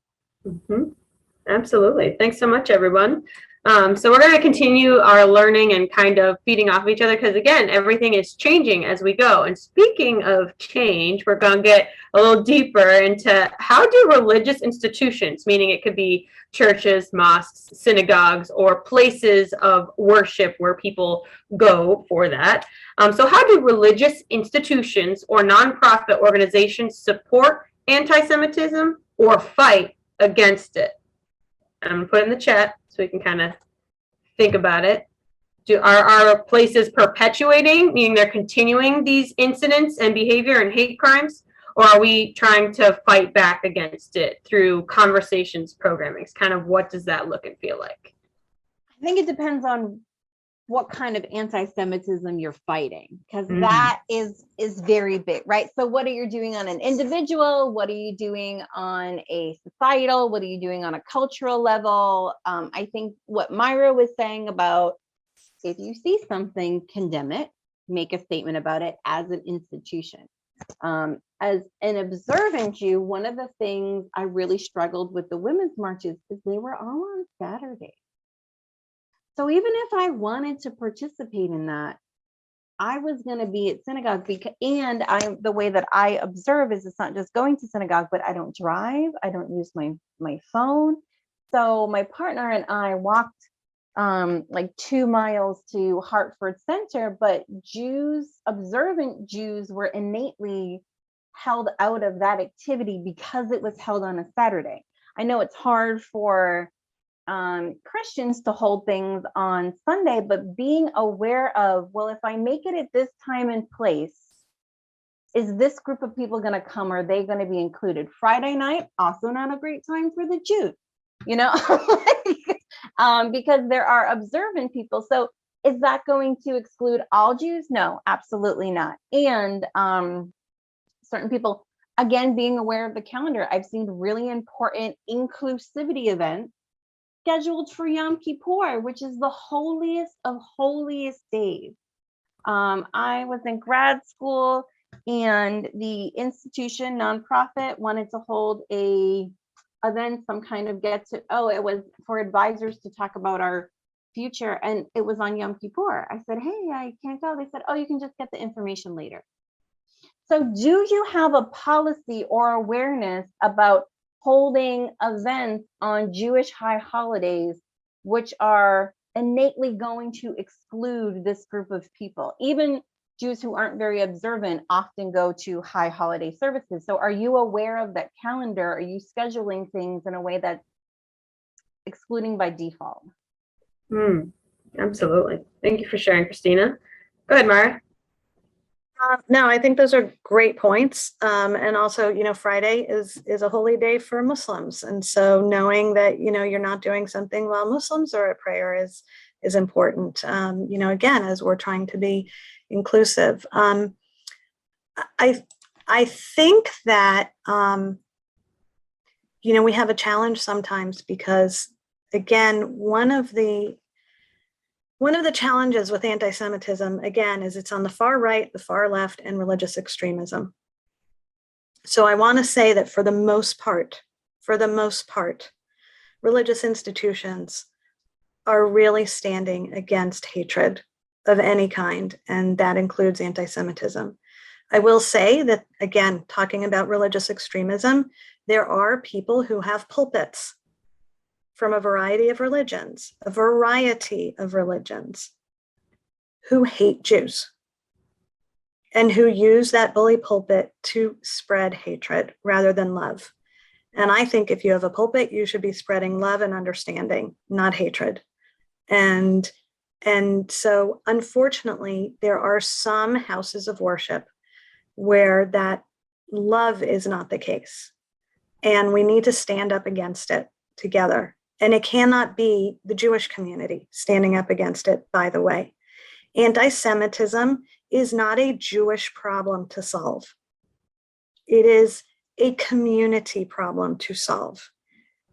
Absolutely. Thanks so much, everyone. So we're going to continue our learning and kind of feeding off of each other, because again, everything is changing as we go. And speaking of change, we're going to get a little deeper into how do religious institutions, meaning it could be churches, mosques, synagogues, or places of worship where people go for that. So how do religious institutions or nonprofit organizations support anti-Semitism or fight against it? I'm going to put it in the chat so we can kind of think about it. Are places perpetuating, meaning they're continuing these incidents and behavior and hate crimes, or are we trying to fight back against it through conversations, programming? Kind of what does that look and feel like? I think it depends on what kind of anti-Semitism you're fighting, because that is very big, right? So what are you doing on an individual? What are you doing on a societal? What are you doing on a cultural level? I think what Myra was saying about, if you see something, condemn it, make a statement about it as an institution. As an observant Jew, one of the things I really struggled with the women's marches is they were all on Saturday. So even if I wanted to participate in that, I was going to be at synagogue, and the way that I observe is it's not just going to synagogue, but I don't drive, I don't use my phone. So my partner and I walked like 2 miles to Hartford Center, but observant Jews were innately held out of that activity because it was held on a Saturday. I know it's hard for Christians to hold things on Sunday, but being aware of, well, if I make it at this time and place, is this group of people going to come? Are they going to be included? Friday night, also not a great time for the Jews, because there are observant people. So is that going to exclude all Jews? No, absolutely not. And certain people, again, being aware of the calendar, I've seen really important inclusivity events scheduled for Yom Kippur, which is the holiest of holiest days. I was in grad school, and the institution nonprofit wanted to hold a event, some kind of it was for advisors to talk about our future, and it was on Yom Kippur. I said, hey, I can't go. They said, oh, you can just get the information later. So do you have a policy or awareness about holding events on Jewish high holidays, which are innately going to exclude this group of people. Even Jews who aren't very observant often go to high holiday services. So are you aware of that calendar? Are you scheduling things in a way that's excluding by default? Absolutely. Thank you for sharing, Christina. Go ahead, Mara. No, I think those are great points. And also, Friday is a holy day for Muslims. And so knowing that, you're not doing something while Muslims are at prayer is important. Again, as we're trying to be inclusive. I think that, we have a challenge sometimes because, again, one of the challenges with anti-Semitism, again, is it's on the far right, the far left, and religious extremism. So I want to say that for the most part, religious institutions are really standing against hatred of any kind, and that includes anti-Semitism. I will say that, again, talking about religious extremism, there are people who have pulpits from a variety of religions, who hate Jews and who use that bully pulpit to spread hatred rather than love. And I think if you have a pulpit, you should be spreading love and understanding, not hatred. And so unfortunately, there are some houses of worship where that love is not the case. And we need to stand up against it together. And it cannot be the Jewish community standing up against it, by the way. Anti-Semitism is not a Jewish problem to solve. It is a community problem to solve.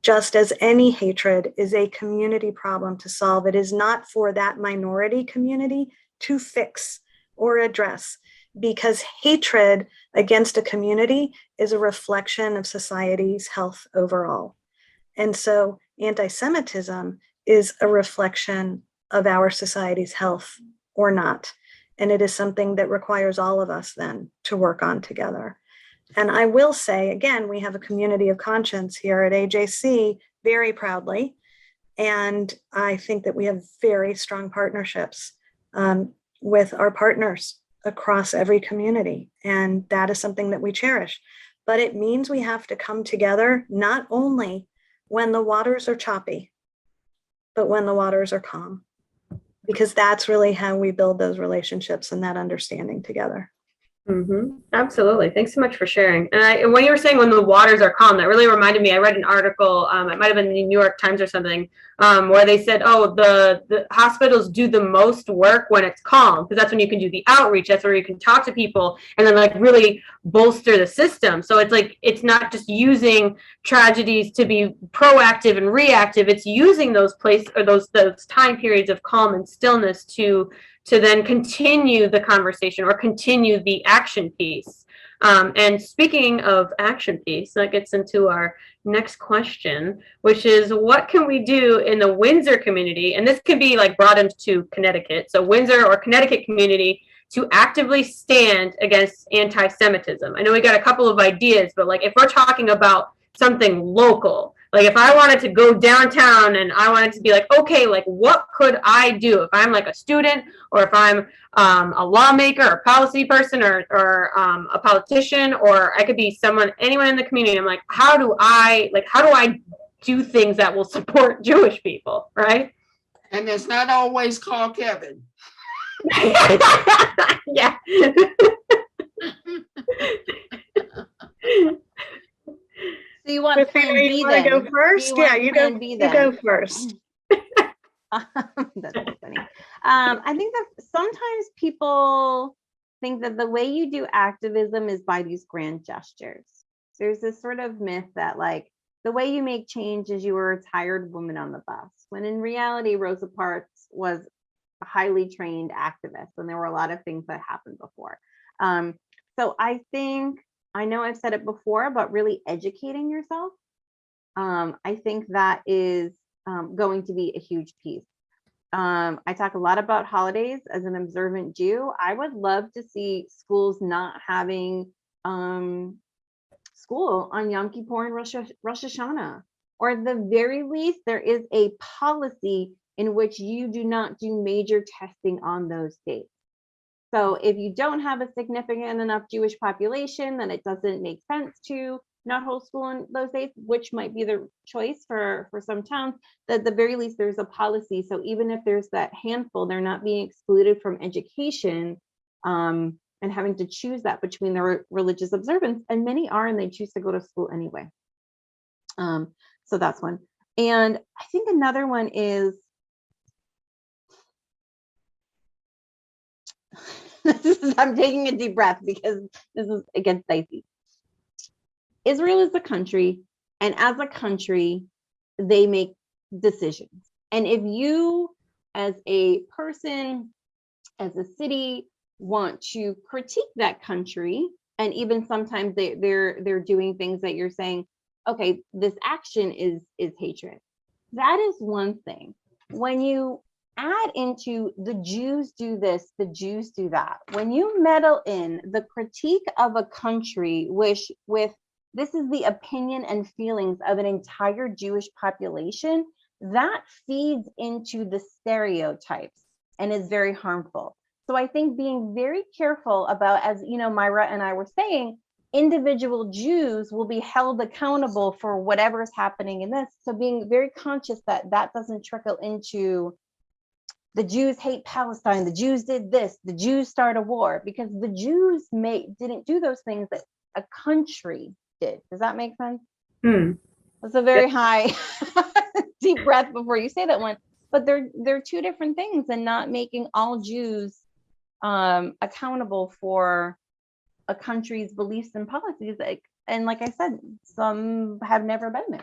Just as any hatred is a community problem to solve, it is not for that minority community to fix or address, because hatred against a community is a reflection of society's health overall. And so anti-Semitism is a reflection of our society's health or not. And it is something that requires all of us then to work on together. And I will say, again, we have a community of conscience here at AJC very proudly. And I think that we have very strong partnerships with our partners across every community. And that is something that we cherish. But it means we have to come together not only when the waters are choppy, but when the waters are calm, because that's really how we build those relationships and that understanding together. Absolutely. Thanks so much for sharing. And when you were saying when the waters are calm, that really reminded me, I read an article, it might have been the New York Times or something, where they said, oh, the hospitals do the most work when it's calm, because that's when you can do the outreach, that's where you can talk to people and then like really bolster the system. So it's like, it's not just using tragedies to be proactive and reactive, it's using those those time periods of calm and stillness to then continue the conversation or continue the action piece. And speaking of action piece, that gets into our next question, which is what can we do in the Windsor community? And this can be like brought into Connecticut. So Windsor or Connecticut community to actively stand against anti-Semitism. I know we got a couple of ideas, but like if we're talking about something local, like if I wanted to go downtown and I wanted to be like, okay, like what could I do if I'm like a student or if I'm a lawmaker or policy person or a politician, or I could be anyone in the community. I'm like, how do I do things that will support Jewish people, right? And it's not always call Kevin. Yeah. So you want plan B you want to go first? Yeah, you go first. That's funny. I think that sometimes people think that the way you do activism is by these grand gestures. There's this sort of myth that like the way you make change is you were a tired woman on the bus, when in reality, Rosa Parks was a highly trained activist and there were a lot of things that happened before. So I think, I know I've said it before, but really educating yourself, I think that is going to be a huge piece. I talk a lot about holidays as an observant Jew. I would love to see schools not having school on Yom Kippur and Rosh Hashanah, or at the very least, there is a policy in which you do not do major testing on those dates. So if you don't have a significant enough Jewish population, then it doesn't make sense to not hold school on those dates, which might be the choice for some towns. At the very least, there's a policy. So even if there's that handful, they're not being excluded from education and having to choose that between their religious observance. And many are, and they choose to go to school anyway. So that's one. And I think another one is, I'm taking a deep breath because it gets dicey. Israel is a country, and as a country, they make decisions. And if you, as a person, as a city, want to critique that country, and even sometimes they're doing things that you're saying, okay, this action is hatred. That is one thing. When you add into the Jews do this, the Jews do that, when you meddle in the critique of a country with this is the opinion and feelings of an entire Jewish population, that feeds into the stereotypes and is very harmful. So I think being very careful about, as you know, Myra and I were saying, individual Jews will be held accountable for whatever is happening in this. So being very conscious that that doesn't trickle into the Jews hate Palestine, the Jews did this, the Jews start a war, because the Jews didn't do those things that a country did. Does that make sense? That's a very high deep breath before you say that one. But they're two different things, and not making all Jews accountable for a country's beliefs and policies. And like I said, some have never been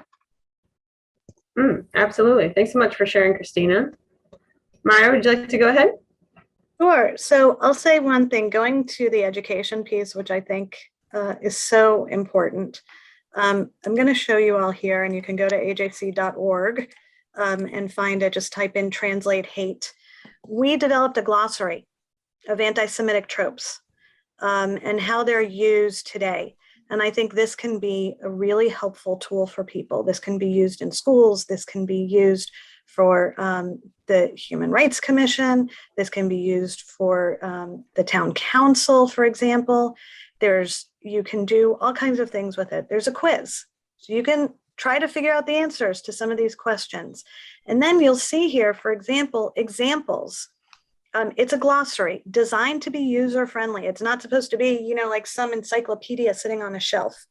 there. Absolutely. Thanks so much for sharing, Christina. Maya, would you like to go ahead? Sure. So I'll say one thing, going to the education piece, which I think is so important. I'm going to show you all here, and you can go to ajc.org and find it. Just type in translate hate. We developed a glossary of anti-Semitic tropes and how they're used today. And I think this can be a really helpful tool for people. This can be used in schools. This can be used for the Human Rights Commission. This can be used for the town council, for example. You can do all kinds of things with it. There's a quiz. So you can try to figure out the answers to some of these questions. And then you'll see here, for example, examples. It's a glossary designed to be user-friendly. It's not supposed to be, like some encyclopedia sitting on a shelf.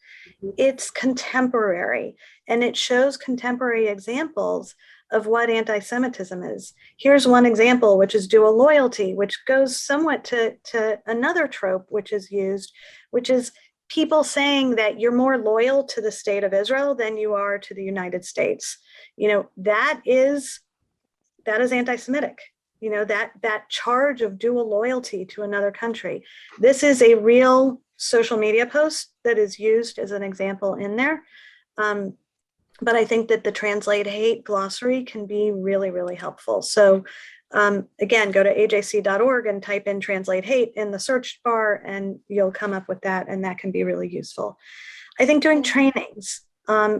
It's contemporary, and it shows contemporary examples of what anti-Semitism is. Here's one example, which is dual loyalty, which goes somewhat to another trope which is used, which is people saying that you're more loyal to the state of Israel than you are to the United States. That is anti-Semitic. That charge of dual loyalty to another country. This is a real social media post that is used as an example in there. But I think that the Translate Hate glossary can be really, really helpful. So again, go to ajc.org and type in Translate Hate in the search bar, and you'll come up with that, and that can be really useful. I think doing trainings,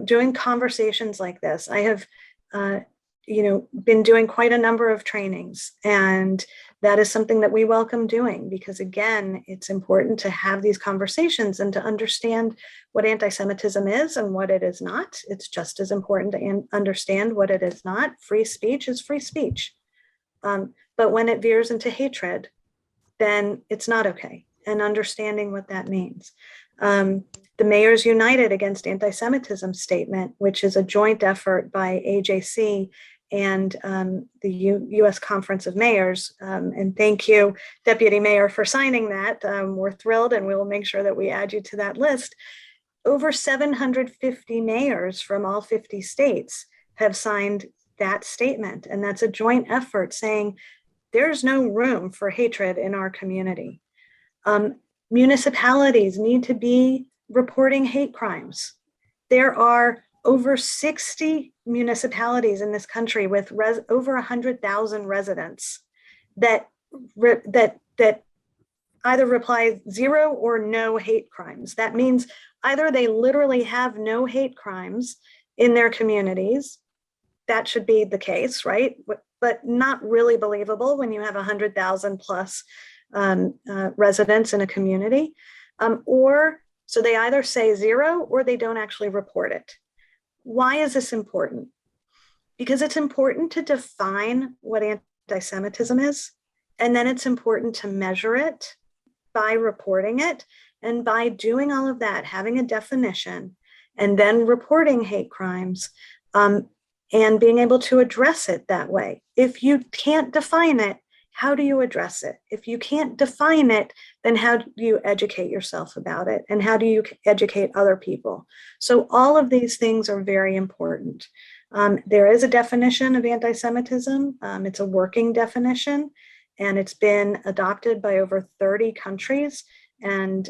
doing conversations like this. I have been doing quite a number of trainings, and that is something that we welcome doing, because again, it's important to have these conversations and to understand what anti-Semitism is and what it is not. It's just as important to understand what it is not. Free speech is free speech. But when it veers into hatred, then it's not okay, and understanding what that means. The Mayors United Against Anti-Semitism statement, which is a joint effort by AJC and the U.S. Conference of Mayors. And thank you, Deputy Mayor, for signing that. We're thrilled, and we will make sure that we add you to that list. Over 750 mayors from all 50 states have signed that statement. And that's a joint effort saying there's no room for hatred in our community. Municipalities need to be reporting hate crimes. There are over 60 municipalities in this country with over 100,000 residents that either reply 0 or no hate crimes. That means either they literally have no hate crimes in their communities. That should be the case, right? but not really believable when you have 100,000 plus residents in a community. So they either say zero or they don't actually report it. Why is this important? Because it's important to define what anti-Semitism is, and then it's important to measure it by reporting it, and by doing all of that, having a definition, and then reporting hate crimes, and being able to address it that way. If you can't define it, how do you address it? If you can't define it, then how do you educate yourself about it? And how do you educate other people? So all of these things are very important. There is a definition of anti-Semitism. It's a working definition, and it's been adopted by over 30 countries. And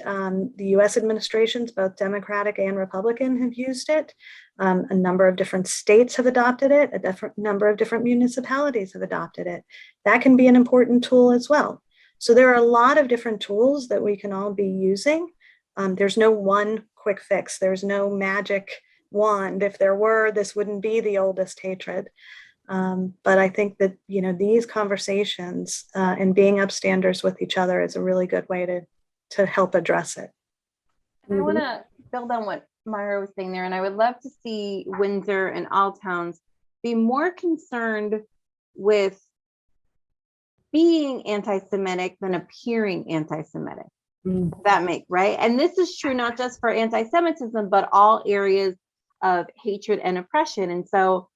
the US administrations, both Democratic and Republican, have used it. A number of different states have adopted it. A number of different municipalities have adopted it. That can be an important tool as well. So there are a lot of different tools that we can all be using. There's no one quick fix. There's no magic wand. If there were, this wouldn't be the oldest hatred. But I think that, you know, these conversations and being upstanders with each other is a really good way to help address it. I want to build on what Myra was saying there, and I would love to see Windsor and all towns be more concerned with being anti-Semitic than appearing anti-Semitic. That make right? And this is true not just for anti-Semitism, but all areas of hatred and oppression. And so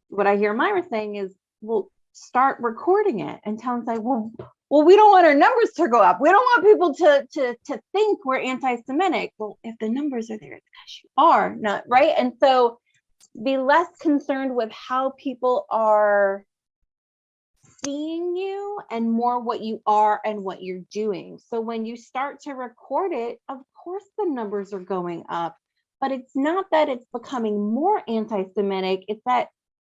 what I hear Myra saying is, well, start recording it, and towns say, well, we don't want our numbers to go up. We don't want people to think we're anti-Semitic. Well, if the numbers are there, it's because you are not, right? And so be less concerned with how people are seeing you and more what you are and what you're doing. So when you start to record it, of course the numbers are going up, but it's not that it's becoming more anti-Semitic, it's that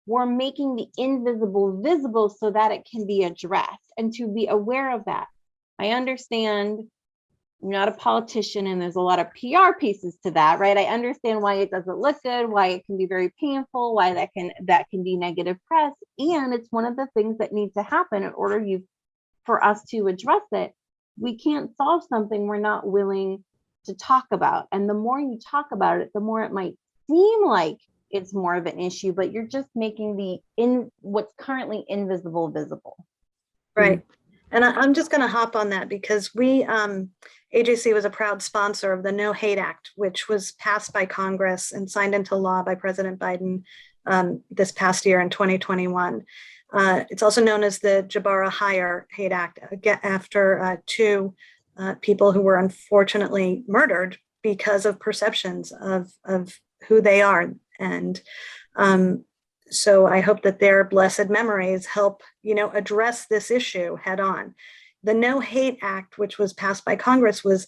we're making the invisible visible so that it can be addressed, and to be aware of that. I understand I'm not a politician and there's a lot of PR pieces to that, right? I understand why it doesn't look good, why it can be very painful, why that can be negative press. And it's one of the things that needs to happen in order for us to address it. We can't solve something we're not willing to talk about. And the more you talk about it, the more it might seem like it's more of an issue, but you're just making what's currently invisible visible. Right. And I'm just going to hop on that because AJC was a proud sponsor of the No Hate Act, which was passed by Congress and signed into law by President Biden this past year in 2021. It's also known as the Jabara Hire Hate Act, after two people who were unfortunately murdered because of perceptions of who they are. And so I hope that their blessed memories help, address this issue head on. The No Hate Act, which was passed by Congress, was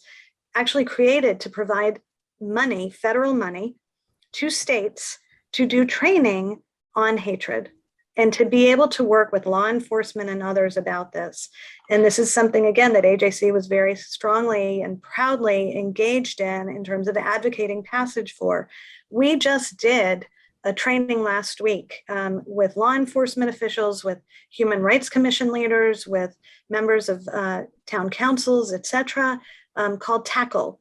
actually created to provide money, federal money, to states to do training on hatred and to be able to work with law enforcement and others about this. And this is something, again, that AJC was very strongly and proudly engaged in terms of advocating passage for. We just did a training last week with law enforcement officials, with Human Rights Commission leaders, with members of town councils, et cetera, called Tackle.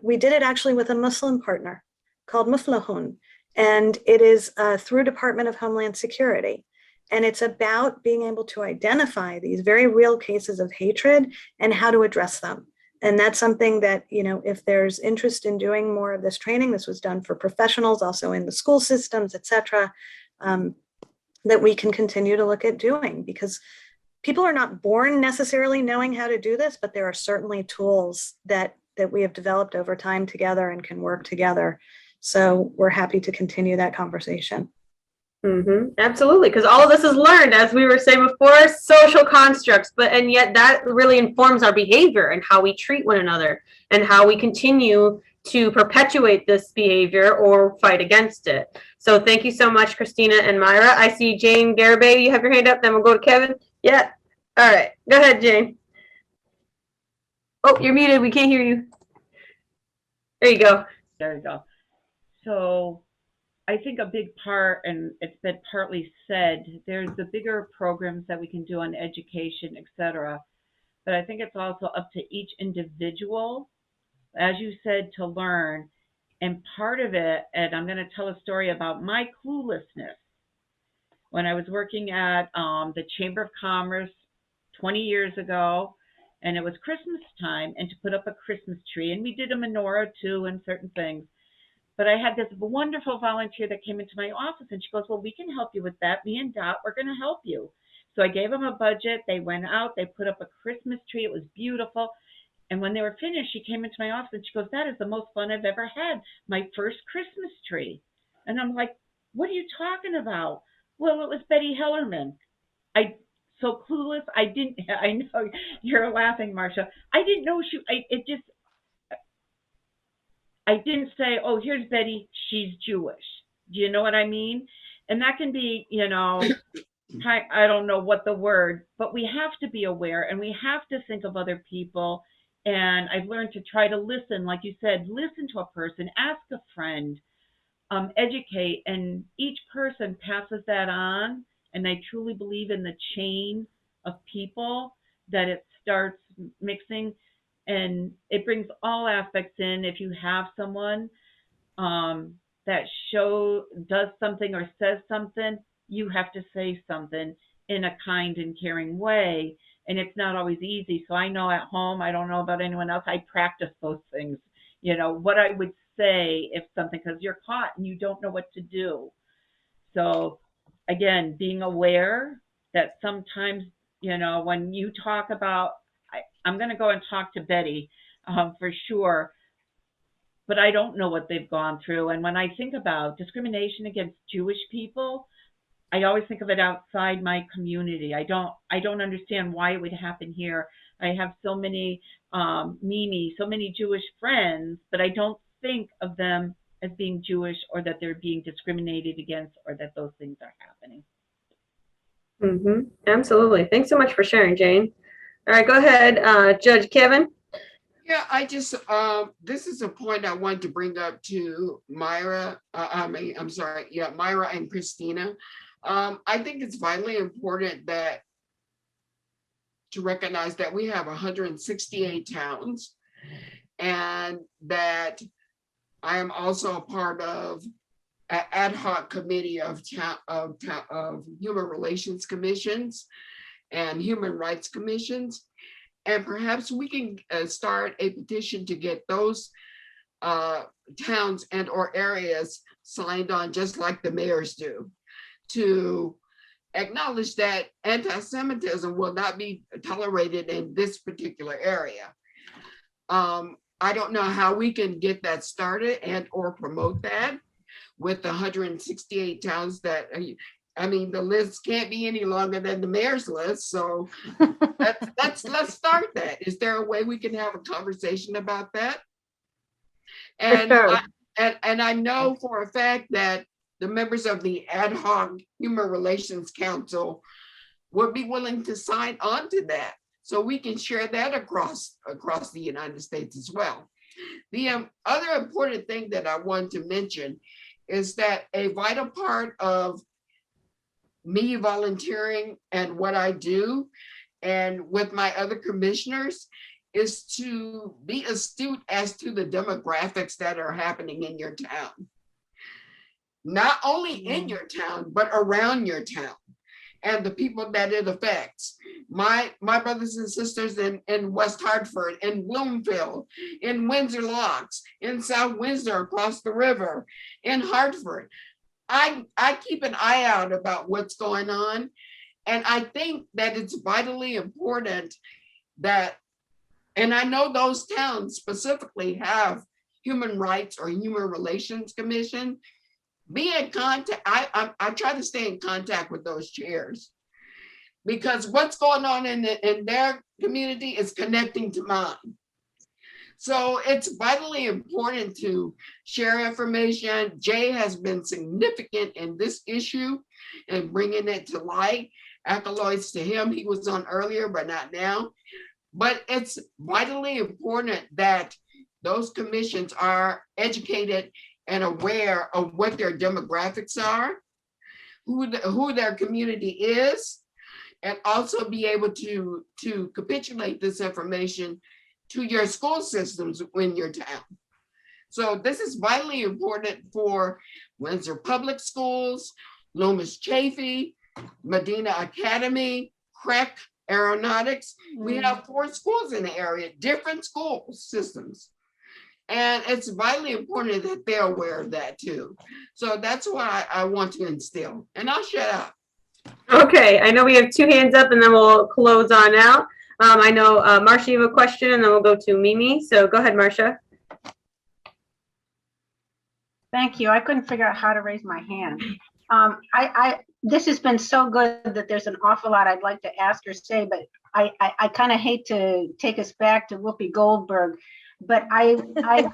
We did it actually with a Muslim partner called Muflahun, and it is through Department of Homeland Security. And it's about being able to identify these very real cases of hatred and how to address them. And that's something that, if there's interest in doing more of this training, this was done for professionals, also in the school systems, et cetera, that we can continue to look at doing, because people are not born necessarily knowing how to do this, but there are certainly tools that we have developed over time together and can work together. So we're happy to continue that conversation. Absolutely, because all of this is learned, as we were saying before, social constructs, and yet that really informs our behavior and how we treat one another and how we continue to perpetuate this behavior or fight against it. So thank you so much, Christina and Myra. I see Jane Garibay, you have your hand up, then we'll go to Kevin. Yeah, all right, go ahead, Jane. Oh, you're muted, we can't hear you. There you go. There you go. So I think a big part, and it's been partly said, there's the bigger programs that we can do on education, et cetera. But I think it's also up to each individual, as you said, to learn. And part of it, and I'm going to tell a story about my cluelessness. When I was working at the Chamber of Commerce 20 years ago, and it was Christmas time, and to put up a Christmas tree, and we did a menorah too and certain things. But I had this wonderful volunteer that came into my office, and she goes, well, we can help you with that. Me and Dot, we're going to help you. So I gave them a budget. They went out, they put up a Christmas tree. It was beautiful. And when they were finished, she came into my office and she goes, that is the most fun I've ever had. My first Christmas tree. And I'm like, what are you talking about? Well, it was Betty Hellerman. So clueless. I know you're laughing, Marcia. I didn't know I didn't say, oh, here's Betty, she's Jewish. Do you know what I mean? And that can be, I don't know what the word, but we have to be aware and we have to think of other people. And I've learned to try to listen, like you said, listen to a person, ask a friend, educate, and each person passes that on. And I truly believe in the chain of people that it starts mixing, and it brings all aspects in. If you have someone that does something or says something, you have to say something in a kind and caring way. And it's not always easy. So I know at home, I don't know about anyone else, I practice those things, what I would say if something, because you're caught and you don't know what to do. So again, being aware that sometimes, when you talk about, I'm going to go and talk to Betty for sure, but I don't know what they've gone through. And when I think about discrimination against Jewish people, I always think of it outside my community. I don't understand why it would happen here. I have so many so many Jewish friends, but I don't think of them as being Jewish or that they're being discriminated against or that those things are happening. Absolutely. Thanks so much for sharing, Jane. All right, go ahead, Judge Kevin. Yeah, I just, this is a point I wanted to bring up to Myra. Myra and Christina. I think it's vitally important to recognize that we have 168 towns, and that I am also a part of an ad hoc committee of human relations commissions and human rights commissions. And perhaps we can start a petition to get those towns and or areas signed on, just like the mayors do, to acknowledge that anti-Semitism will not be tolerated in this particular area. I don't know how we can get that started and or promote that with the 168 towns that, the list can't be any longer than the mayor's list. So let's start that. Is there a way we can have a conversation about that? And sure. I know for a fact that the members of the ad hoc Human Relations Council would be willing to sign on to that, so we can share that across the United States as well. The other important thing that I want to mention is that a vital part of me volunteering and what I do and with my other commissioners is to be astute as to the demographics that are happening in your town. Not only in your town, but around your town and the people that it affects. My brothers and sisters in West Hartford, in Bloomfield, in Windsor Locks, in South Windsor across the river, in Hartford. I keep an eye out about what's going on. And I think that it's vitally important that, and I know those towns specifically have human rights or human relations commission. Be in contact. I try to stay in contact with those chairs, because what's going on in their community is connecting to mine. So it's vitally important to share information. Jay has been significant in this issue and bringing it to light. Accolades to him. He was on earlier, but not now. But it's vitally important that those commissions are educated and aware of what their demographics are, who their community is, and also be able to capitulate this information to your school systems in your town. So this is vitally important for Windsor Public Schools, Loomis Chaffee, Medina Academy, Crack Aeronautics. We have 4 schools in the area, different school systems. And it's vitally important that they're aware of that too. So that's why I want to instill, and I'll shut up. Okay, I know we have 2 hands up and then we'll close on out. I know, Marcia, you have a question and then we'll go to Mimi. So go ahead, Marcia. Thank you. I couldn't figure out how to raise my hand. This has been so good that there's an awful lot I'd like to ask or say, but I kind of hate to take us back to Whoopi Goldberg, but I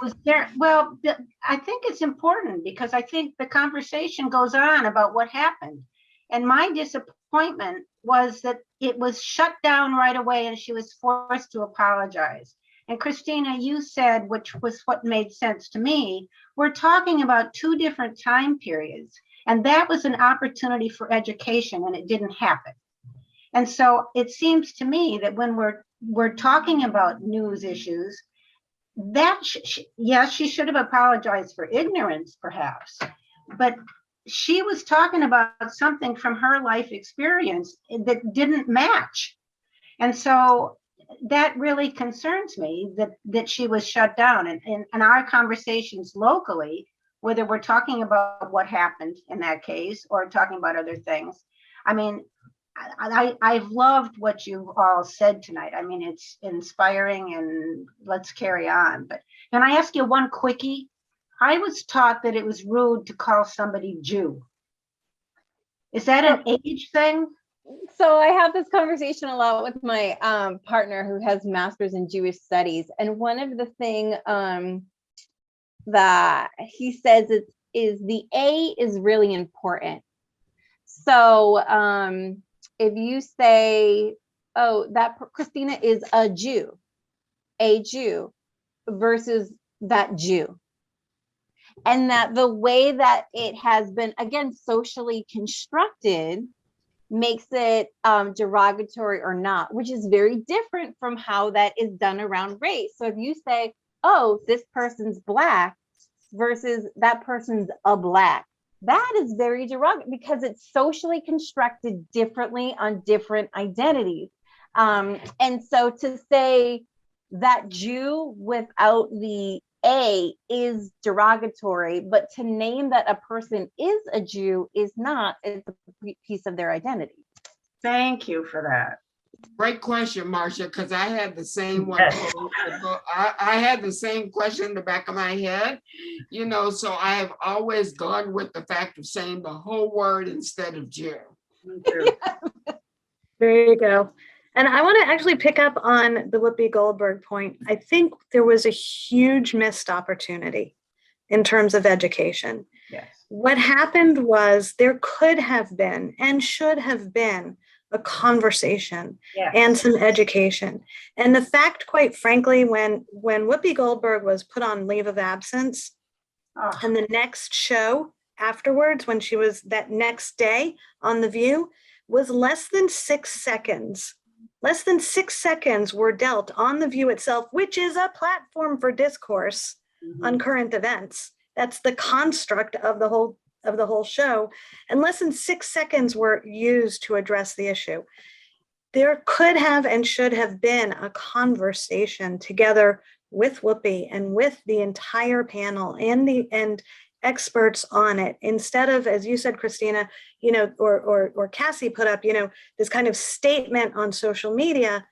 was there. Well, I think it's important because I think the conversation goes on about what happened. And my disappointment was that it was shut down right away and she was forced to apologize. And Christina, you said, which was what made sense to me, we're talking about 2 different time periods. And that was an opportunity for education and it didn't happen. And so it seems to me that when we're talking about news issues, that yes, she should have apologized for ignorance perhaps, but she was talking about something from her life experience that didn't match. And so that really concerns me that she was shut down. And our conversations locally, whether we're talking about what happened in that case or talking about other things. I mean, I've loved what you've all said tonight. I mean, it's inspiring and let's carry on. But can I ask you one quickie? I was taught that it was rude to call somebody Jew. Is that an age thing? So I have this conversation a lot with my partner who has master's in Jewish studies. And one of the things that he says is the A is really important. So if you say, oh, that Christina is a Jew versus that Jew. And that the way that it has been, again, socially constructed makes it derogatory or not, which is very different from how that is done around race. So if you say, oh, this person's Black versus that person's a Black, that is very derogatory because it's socially constructed differently on different identities. And so to say that Jew without the A is derogatory, but to name that a person is a Jew is not, it's a piece of their identity. Thank you for that. Great question, Marcia, because I had the same one. Yes. I had the same question in the back of my head, you know, so I have always gone with the fact of saying the whole word instead of Jew. There you go. And I want to actually pick up on the Whoopi Goldberg point. I think there was a huge missed opportunity in terms of education. Yes. What happened was there could have been and should have been a conversation and some education. And the fact, quite frankly, when Whoopi Goldberg was put on leave of absence and the next show afterwards, when she was that next day on The View, was less than 6 seconds. Less than 6 seconds were dealt on The View itself, which is a platform for discourse on current events. That's the construct of the whole show. And less than 6 seconds were used to address the issue. There could have and should have been a conversation together with Whoopi and with the entire panel and experts on it, instead of, as you said, Christina, you know, or Cassie put up, you know, this kind of statement on social media.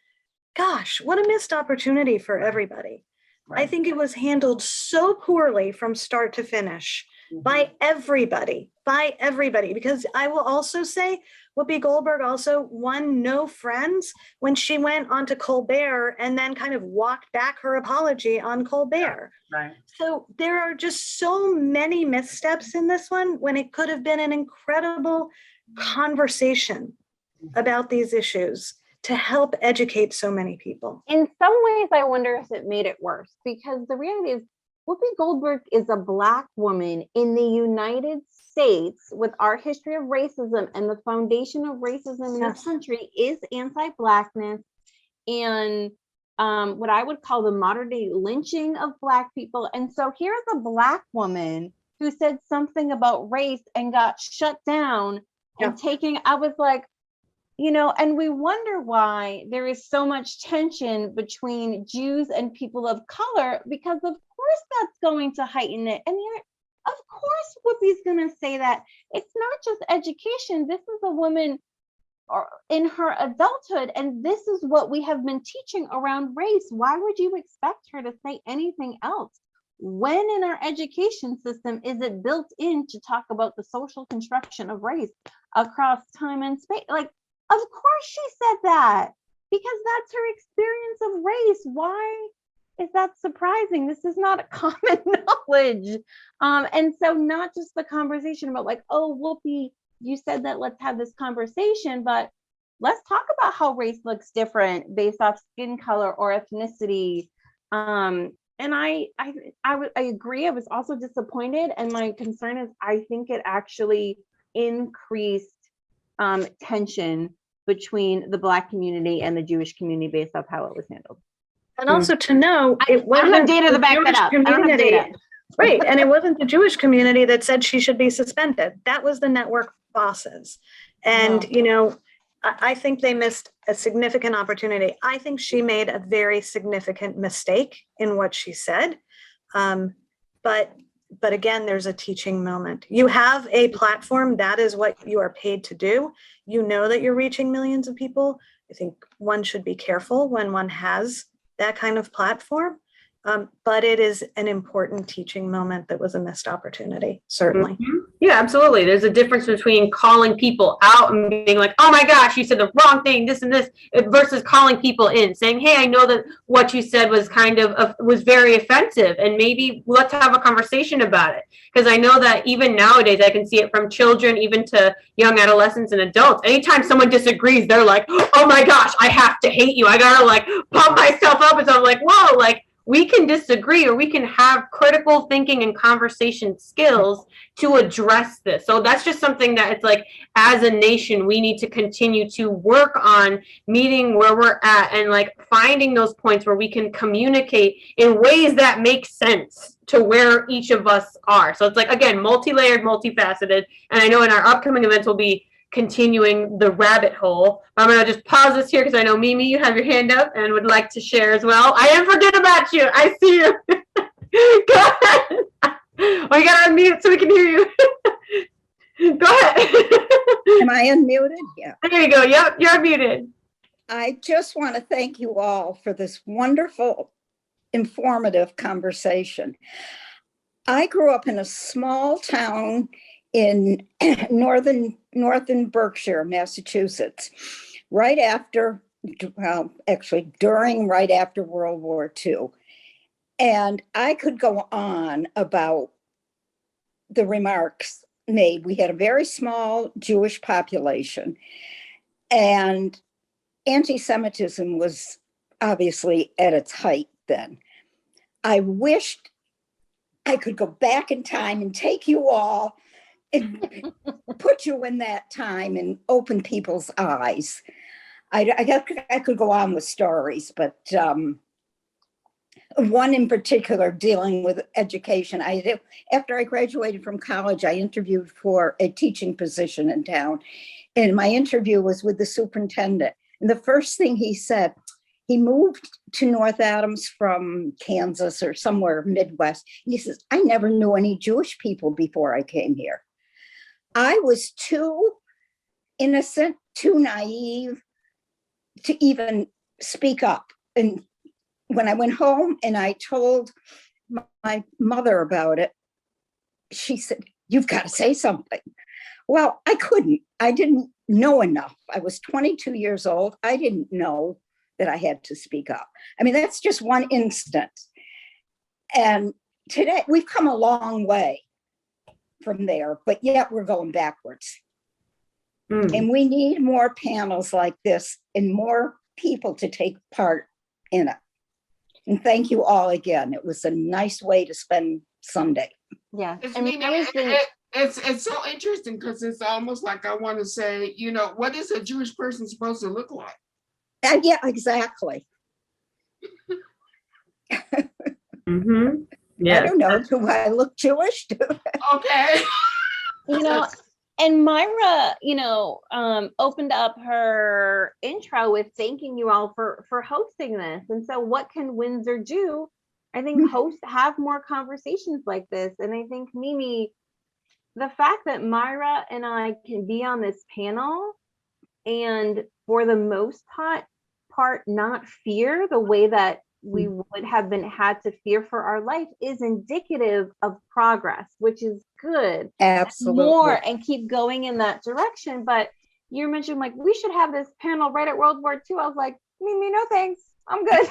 Gosh, what a missed opportunity for everybody. Right. I think it was handled so poorly from start to finish by everybody, because I will also say Whoopi Goldberg also won no friends when she went onto Colbert and then kind of walked back her apology on Colbert. Right. So there are just so many missteps in this one when it could have been an incredible conversation about these issues to help educate so many people. In some ways, I wonder if it made it worse, because the reality is Whoopi Goldberg is a Black woman in the United States with our history of racism, and the foundation of racism in this country is anti-Blackness and what I would call the modern day lynching of Black people. And so here's a Black woman who said something about race and got shut down and taken. I was like, you know, and we wonder why there is so much tension between Jews and people of color, because of course that's going to heighten it. And of course Whoopi's going to say that. It's not just education. This is a woman in her adulthood, and this is what we have been teaching around race. Why would you expect her to say anything else? When in our education system is it built in to talk about the social construction of race across time and space? Like, of course she said that, because that's her experience of race. Why is that surprising? This is not a common knowledge. And so not just the conversation about like, oh, Whoopi, you said that, let's have this conversation, but let's talk about how race looks different based off skin color or ethnicity. And I agree. I was also disappointed. And my concern is I think it actually increased tension between the Black community and the Jewish community based off how it was handled. And also to know, it wasn't I don't have data to back that up. I don't have data. Right. And it wasn't the Jewish community that said she should be suspended. That was the network bosses. And, you know, I think they missed a significant opportunity. I think she made a very significant mistake in what she said. But again, there's a teaching moment. You have a platform. That is what you are paid to do. You know that you're reaching millions of people. I think one should be careful when one has that kind of platform. But it is an important teaching moment that was a missed opportunity, certainly. Mm-hmm. Yeah, absolutely. There's a difference between calling people out and being like, oh my gosh, you said the wrong thing, this and this, versus calling people in, saying, hey, I know that what you said was kind of was very offensive, and maybe let's have a conversation about it. Because I know that even nowadays, I can see it from children, even to young adolescents and adults. Anytime someone disagrees, they're like, oh my gosh, I have to hate you. I gotta like pump myself up. And so I'm like, whoa, like, we can disagree, or we can have critical thinking and conversation skills to address this. So that's just something that it's like, as a nation, we need to continue to work on meeting where we're at and like finding those points where we can communicate in ways that make sense to where each of us are. So it's like, again, multi-layered, multifaceted. And I know in our upcoming events, we'll be continuing the rabbit hole. I'm going to just pause this here because I know Mimi, you have your hand up and would like to share as well. I didn't forget about you. I see you. Go ahead. Oh, you got to unmute so we can hear you. Go ahead. Am I unmuted? Yeah. There you go. Yep, you're unmuted. I just want to thank you all for this wonderful, informative conversation. I grew up in a small town in northern Berkshire, Massachusetts, right after World War II. And I could go on about the remarks made. We had a very small Jewish population, and anti-Semitism was obviously at its height then. I wished I could go back in time and take you all and put you in that time and open people's eyes. I could go on with stories, but one in particular dealing with education. After I graduated from college, I interviewed for a teaching position in town, and my interview was with the superintendent. And the first thing he said, he moved to North Adams from Kansas or somewhere Midwest. And he says, I never knew any Jewish people before I came here. I was too innocent, too naive to even speak up. And when I went home and I told my mother about it, she said, you've got to say something. Well, I couldn't. I didn't know enough. I was 22 years old. I didn't know that I had to speak up. I mean, that's just one instance. And today we've come a long way from there, but yet we're going backwards. And we need more panels like this and more people to take part in it. And thank you all again. It was a nice way to spend Sunday. Yeah. It's, And Mimi, I was thinking, it's so interesting because it's almost like I want to say, you know, what is a Jewish person supposed to look like? And yeah, exactly. Mm-hmm. I Yeah. don't know. Do I look Jewish? Okay. you know, and Myra, opened up her intro with thanking you all for hosting this. And so what can Windsor do? I think have more conversations like this. And I think, Mimi, the fact that Myra and I can be on this panel and for the most part not fear the way that we would have been had to fear for our life is indicative of progress, which is good. Absolutely. More and keep going in that direction. But you mentioned like we should have this panel right at World War II. I was like, Mimi, no thanks. I'm good.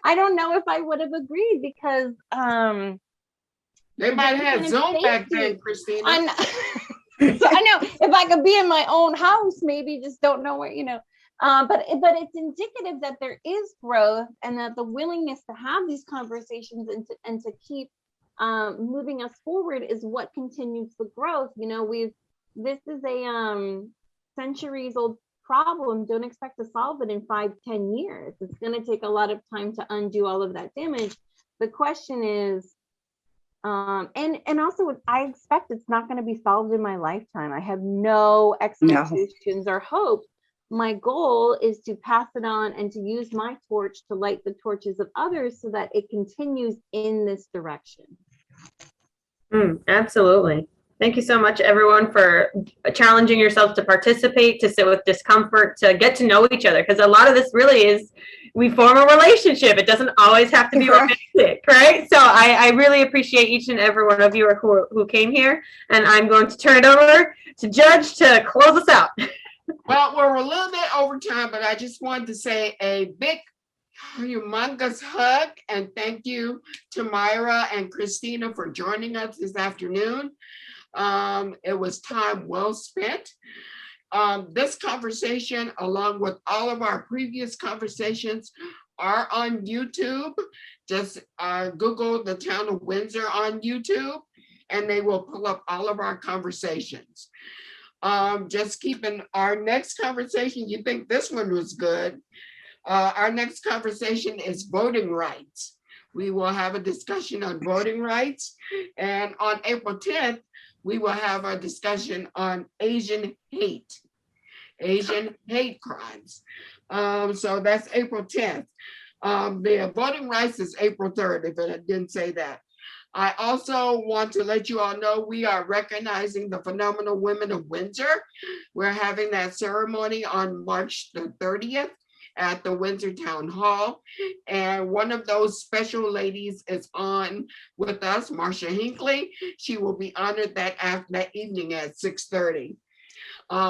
I don't know if I would have agreed because they might have Zoom back then, Christina. I know if I could be in my own house, maybe just don't know where, but it's indicative that there is growth and that the willingness to have these conversations and to keep moving us forward is what continues the growth. This is a centuries old problem. Don't expect to solve it in 5-10 years. It's going to take a lot of time to undo all of that damage. The question is, and also I expect it's not going to be solved in my lifetime. I have no expectations or hope. My goal is to pass it on and to use my torch to light the torches of others so that it continues in this direction. Absolutely. Thank you so much, everyone, for challenging yourselves to participate, to sit with discomfort, to get to know each other. Because a lot of this really is, we form a relationship. It doesn't always have to be romantic, right? So I really appreciate each and every one of you who came here. And I'm going to turn it over to Judge to close us out. Well, we're a little bit over time, but I just wanted to say a big, humongous hug and thank you to Myra and Christina for joining us this afternoon. It was time well spent. This conversation, along with all of our previous conversations, are on YouTube. Just Google the Town of Windsor on YouTube, and they will pull up all of our conversations. Just keeping our next conversation, you think this one was good. Our next conversation is voting rights. We will have a discussion on voting rights. And on April 10th, we will have a discussion on Asian hate crimes. So that's April 10th. The voting rights is April 3rd, if I didn't say that. I also want to let you all know we are recognizing the phenomenal women of Windsor. We're having that ceremony on March the 30th at the Windsor Town Hall. And one of those special ladies is on with us, Marcia Hinckley. She will be honored that evening at 6:30.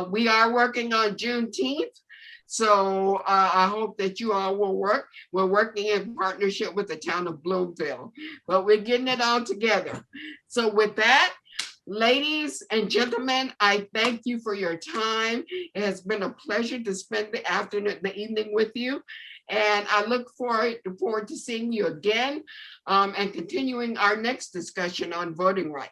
We are working on Juneteenth. So I hope that you all will work. We're working in partnership with the town of Bloomfield, but we're getting it all together. So with that, ladies and gentlemen, I thank you for your time. It has been a pleasure to spend the evening with you. And I look forward to seeing you again and continuing our next discussion on voting rights.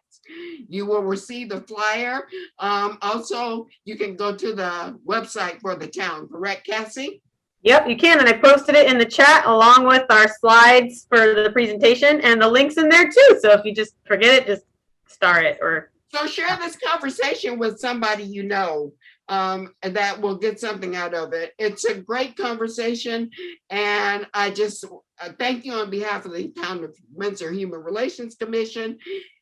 You will receive the flyer. Also, you can go to the website for the town, correct, Cassie? Yep, you can. And I posted it in the chat along with our slides for the presentation and the links in there too. So if you just forget it, just start it. So share this conversation with somebody you know that will get something out of it. It's a great conversation. And I just thank you on behalf of the Town of Windsor Human Relations Commission.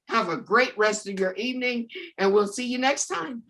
Have a great rest of your evening, and we'll see you next time.